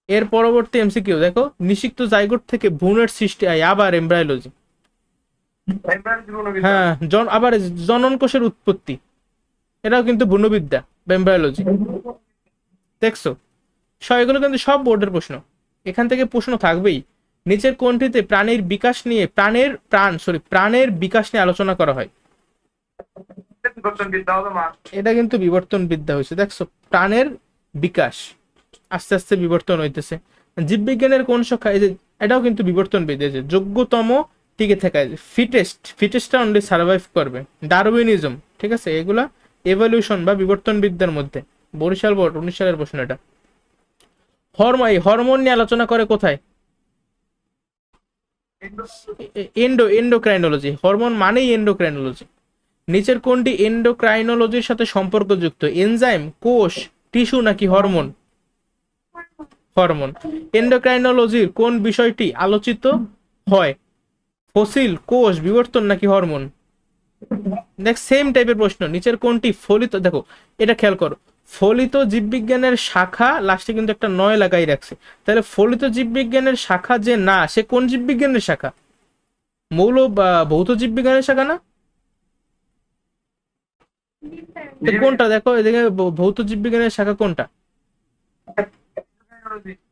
এর পরবর্তী এমসিকিউ দেখো, নিষিক্ত জাইগোট থেকে ভ্রূণের সৃষ্টি হয়, আবার এমব্রায়োলজি। হ্যাঁ, আবার জনন কোষের উৎপত্তি, এটাও কিন্তু ভ্রূণবিদ্যা বা এমব্রায়োলজি। দেখছো, এগুলো কিন্তু সব বোর্ডের প্রশ্ন, এখান থেকে প্রশ্ন থাকবেই। নিচের কোনটিতে প্রাণীর বিকাশ নিয়ে প্রাণের বিকাশ নিয়ে আলোচনা করা হয়? এটা কিন্তু বিবর্তন বিদ্যা হয়েছে, দেখছো, প্রাণের বিকাশ আস্তে আস্তে বিবর্তন হইতেছে। জীববিজ্ঞানের কোন শাখা, এই যে এটাও কিন্তু বিবর্তন বিদ্যা, যে যোগ্যতম টিকে থাকা, ফিটেস্টটা অনলি সার্ভাইভ করবে, ডারউইনিজম, ঠিক আছে, এগুলা এভলিউশন বা বিবর্তন বিদ্যার মধ্যে। বরিশাল বোর্ড 19 সালের প্রশ্ন এটা। হরমোন নিয়ে আলোচনা করে কোথায়? এন্ডোক্রাইনোলজি, হরমোন মানেই এন্ডোক্রাইনোলজি। নিচের কোনটি এন্ডোক্রাইনোলজির সাথে সম্পর্কযুক্ত? এনজাইম, কোষ, টিস্যু নাকি হরমোন? হরমোন। এন্ডোক্রাইনোলজির কোন বিষয়টি আলোচিত হয়? ফসিল, কোষ, বিবর্তন নাকি হরমোন? দেখ, সেম টাইপের প্রশ্ন, নিচের কোনটি ফলিত, দেখো এটা খেয়াল করো, ফলিত জীববিজ্ঞানের শাখা, লাস্টে কিন্তু একটা নয় লাগাই রাখছে, তাহলে ফলিত জীববিজ্ঞানের শাখা যে না, সে কোন জীববিজ্ঞানের শাখা? মৌল বা ভৌত জীববিজ্ঞানের শাখা না? তো কোনটা দেখো এদিকে, ভৌত জীববিজ্ঞানের শাখা কোনটা?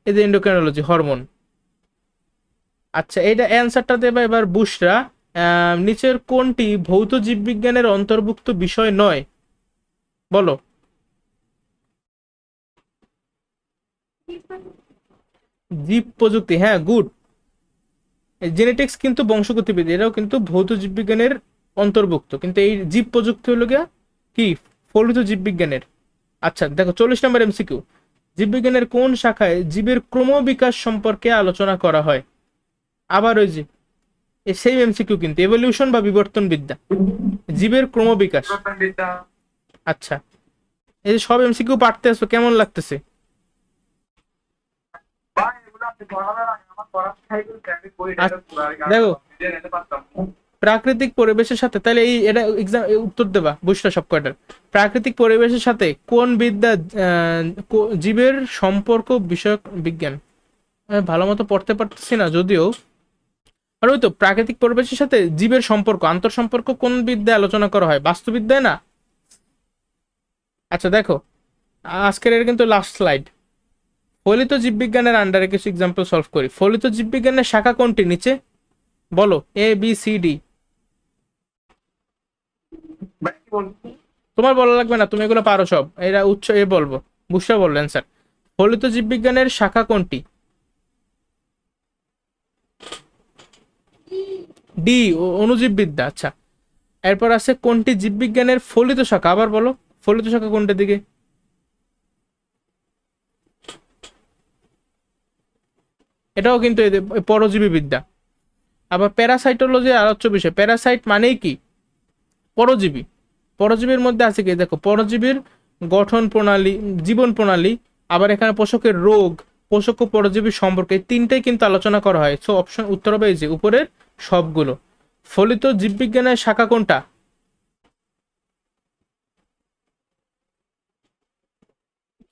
এই যে এন্ডোক্রাইনোলজি, হরমোন। আচ্ছা, এইটা অ্যান্সারটা দেবে এবার বুশরা। নিচের কোনটি ভৌত জীববিজ্ঞানের অন্তর্ভুক্ত বিষয় নয়? বলো। জীব প্রযুক্তি, হ্যাঁ, গুড। জেনেটিক্স কিন্তু বংশগতিবিদ্যা, এটাও কিন্তু ভৌত জীববিজ্ঞানের অন্তর্ভুক্ত, কিন্তু এই জীব প্রযুক্তি হলো গিয়া কি, ফলিত জীববিজ্ঞানের। আচ্ছা দেখো, 40 নম্বর এমসিকিউ, জীববিজ্ঞানের কোন শাখায় জীবের ক্রমবিকাশ সম্পর্কে আলোচনা করা হয়? আবার ওই যে এই সেম এমসিকিউ, কিন্তু এভলিউশন বা বিবর্তন বিদ্যা, জীবের ক্রমবিকাশ। আচ্ছা, এই যে সব এমসিকিউ পারতে আসো, কেমন লাগতেছে? দেখো, প্রাকৃতিক পরিবেশের সাথে, তাহলে এই এটা এক্সাম উত্তর দেবা বুঝটা সব কয়টার। প্রাকৃতিক পরিবেশের সাথে কোন বিদ্যা জীবের সম্পর্ক বিষয়ক বিজ্ঞান। আমি ভালো মতো পড়তে পারতেছি না যদিও। আর ওই তো প্রাকৃতিক পরিবেশের সাথে জীবের সম্পর্ক, আন্তর সম্পর্ক কোন বিদ্যায় আলোচনা করা হয়? বাস্তুবিদ্যায় না? আচ্ছা দেখো, আজকের এটা কিন্তু লাস্ট স্লাইড। ফলিত জীববিজ্ঞানের আন্ডারে কিছু এক্সাম্পল সলভ করি। ফলিত জীববিজ্ঞানের শাখা কোনটি নিচে? বলো, ABCD। তোমার বলা লাগবে না, তুমি এগুলো পারো সব, এরা উৎস বলবো। বুঝতে বললেন স্যার। ফলিত জীববিজ্ঞানের শাখা কোনটি? ডি, অণুজীব বিদ্যা। আচ্ছা, এরপর আছে কোনটি জীববিজ্ঞানের ফলিত শাখা, আবার বলো, ফলিত শাখা কোনটার দিকে? এটাও কিন্তু পরজীবী বিদ্যা। আবার প্যারাসাইটোলজির আলোচ্য বিষয়, প্যারাসাইট মানেই কি? পরজীবী। পরজীবীর মধ্যে আছে কি, দেখো, পরজীবীর গঠন প্রণালী, জীবন প্রণালী, আবার এখানে পোষকের রোগ, পোষক ও পরজীবী সম্পর্কে, তিনটাই কিন্তু আলোচনা করা হয়। সো অপশন উত্তর হবে এই যে উপরের সবগুলো। ফলিত জীববিজ্ঞানের শাখা কোনটা?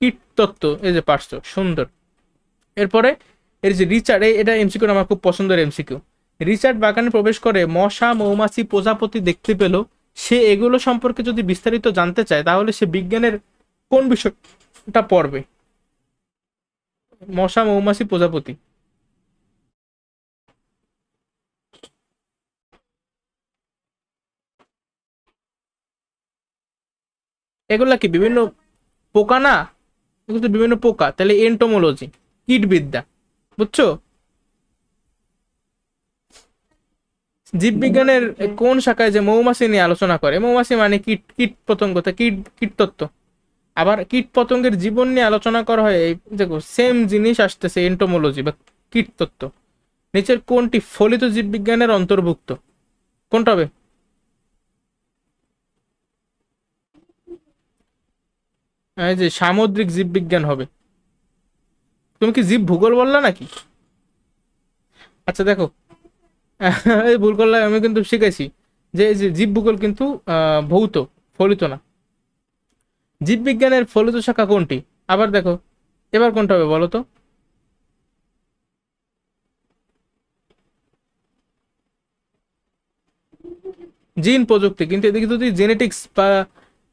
কীটতত্ত্ব, এই যে পারছো, সুন্দর। এরপরে এর যে রিচার্ড, এটা এমসিকিউ আমার খুব পছন্দের এমসিকিউ। রিচার্ড বাগানে প্রবেশ করে মশা মৌমাছি প্রজাপতি দেখতে পেল, সে এগুলো সম্পর্কে যদি বিস্তারিত জানতে চায় তাহলে সে বিজ্ঞানের কোন বিষয়টা পড়বে? মশা মৌমাছি প্রজাপতি, এগুলা কি বিভিন্ন পোকা না? এগুলো তো বিভিন্ন পোকা, তাহলে এন্টোমোলজি, কীটবিদ্যা, বুঝছো? জীববিজ্ঞানের কোন শাখায় যে মৌমাছি নিয়ে আলোচনা করে? মৌমাছি মানে কীট, কীট পতঙ্গ, তা কীট কীটতত্ত্ব। আবার কীট পতঙ্গের জীবন নিয়ে আলোচনা করা হয়, এই দেখো সেম জিনিস আসতেছে, এন্টোমোলজি বা কীটতত্ত্ব। নিচের কোনটি ফলিত জীববিজ্ঞানের অন্তর্ভুক্ত? কোনটা হবে? এই যে সামুদ্রিক জীববিজ্ঞান হবে। তুমি কি জীব ভূগোল বললা নাকি? আচ্ছা দেখো, এই ভুল করলে আমি কিন্তু শিখেছি যে এই যে জীব ভূগোল কিন্তু ভৌত, ফলিত না। জীববিজ্ঞানের ফলিত শাখা কোনটি? আবার দেখো, এবার কোনটা হবে বলো তো? জিন প্রযুক্তি, কিন্তু এদিকে যদি জেনেটিক্স বা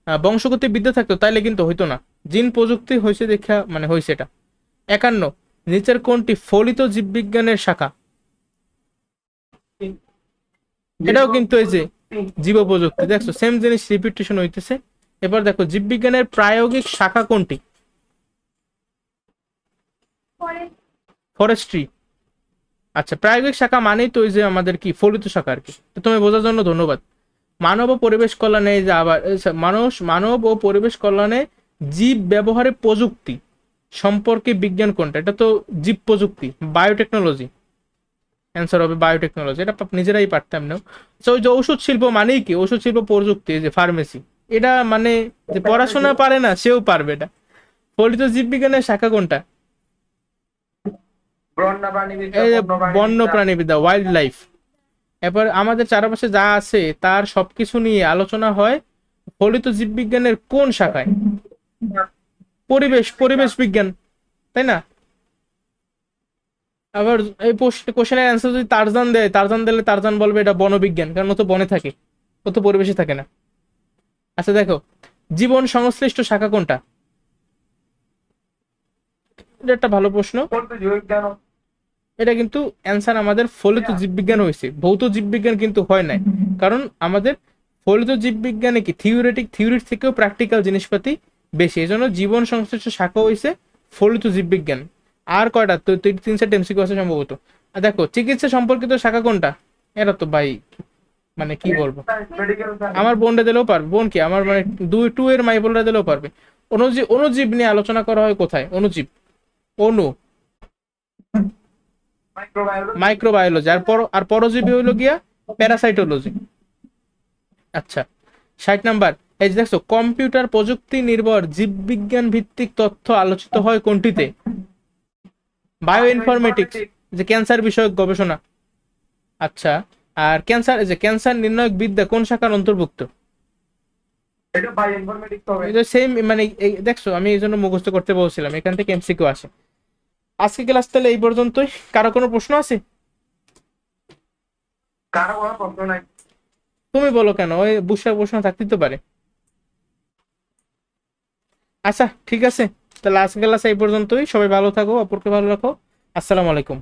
বংশগতি বিদ্যা থাকতো তাইলে কিন্তু হইতো না। জিন প্রযুক্তি হয়েছে দেখা মানে হয়েছে এটা। 51, নিচের কোনটি ফলিত জীববিজ্ঞানের শাখা? এটাও কিন্তু এই যে জীব প্রযুক্তি, দেখছো সেম জিনিস রিপিটেশন হইতেছে। এবার দেখো জীববিজ্ঞানের প্রায়োগিক শাখা কোনটি? ফরেস্ট্রি। আচ্ছা, প্রায়োগিক শাখা মানেই তো ওই যে আমাদের কি ফলিত শাখা আর কি। তো তুমি বোঝার জন্য ধন্যবাদ। মানব ও পরিবেশ কল্যাণে, এই যে আবার মানব ও পরিবেশ কল্যাণে জীব ব্যবহারে প্রযুক্তি সম্পর্কে বিজ্ঞান কোনটা? এটা তো জীব প্রযুক্তি, বায়োটেকনোলজি। অ্যান্সার হবে বায়োটেকনোলজি, এটা নিজেরাই পারতাম না। তো ওই যে ঔষধ শিল্প মানেই কি? ঔষধ শিল্প প্রযুক্তি, এই যে ফার্মেসি, এটা মানে যে পড়াশোনা পারে না সেও পারবে এটা। ফলিত জীববিজ্ঞানের শাখা কোনটা? বন্যপ্রাণীবিদ্যা, এই যে বন্য বন্যপ্রাণীবিদ্যা। প্রাণীবিদ্যা, ওয়াইল্ড লাইফ। এরপর আমাদের চারপাশে যা আছে তার সবকিছু নিয়ে আলোচনা হয় ফলিত জীববিজ্ঞানের কোন শাখায়? পরিবেশ, পরিবেশ বিজ্ঞান, তাই না? আবার এই কোশ্চেনের অ্যান্সার যদি টারজান দেয়, টারজান দিলে টারজান বলবে এটা বনবিজ্ঞান, কারণ ও তো বনে থাকে, ও তো পরিবেশে থাকে না। আচ্ছা দেখো, জীবন সংশ্লিষ্ট শাখা কোনটা? এটা একটা ভালো প্রশ্ন। বলতে জীববিজ্ঞান। এটা কিন্তু অ্যান্সার আমাদের ফলিত জীববিজ্ঞান হয়েছে, ভৌত জীববিজ্ঞান কিন্তু হয় নাই। কারণ আমাদের ফলিত জীববিজ্ঞানে কি থিওরির থেকেও প্র্যাকটিক্যাল জিনিসপাতি বেশি, এই জন্য জীবন সংশ্লিষ্ট শাখা হয়েছে ফলিত জীববিজ্ঞান। আর কয়টা তো 3-4টা এমসিকিউ আছে সম্ভবত। আর দেখো চিকিৎসা সম্পর্কিত শাখা কোনটা? এরা তো ভাই মানে কি বলবো, মেডিকেল আমার বোনটা দিলেও পারবে, বোন কি আমার মানে 2 এর মাই বোনরা দিলেও পারবে। অনুজীব নিয়ে আলোচনা করা হয় কোথায়? অনুজীব, অনু, মাইক্রোবায়োলজি। মাইক্রোবায়োলজি। আর পরজীবী হইলো গিয়া প্যারাসাইটোলজি। আচ্ছা, 60 নাম্বার, এই যে দেখছো কম্পিউটার প্রযুক্তি নির্ভর জীববিজ্ঞান ভিত্তিক তথ্য আলোচিত হয় কোনটিতে? বায়ো ইনফরমেটিক্স, যে ক্যান্সার বিষয়ক গবেষণা। আচ্ছা, আর ক্যান্সার, এই যে ক্যান্সার নির্ণয়ক বিদ্যা কোন শাখার অন্তর্ভুক্ত? এটা বায়ো ইনফরমেটিক্স হবে। এই যে সেম মানে দেখছো আমি এই জন্য মুখস্থ করতে বলছিলাম, এখান থেকে এমসিকিউ আসে। আজকে ক্লাস তাহলে এই পর্যন্তই। কারো কোনো প্রশ্ন আছে? কারো কোনো প্রশ্ন নাই। তুমি বলো, কেন ওই বুসার প্রশ্ন থাকতেই তো পারে। আচ্ছা ঠিক আছে, তাহলে আজকে ক্লাস এই পর্যন্তই। সবাই ভালো থাকো, অপরকে ভালো রাখো। আসসালামু আলাইকুম।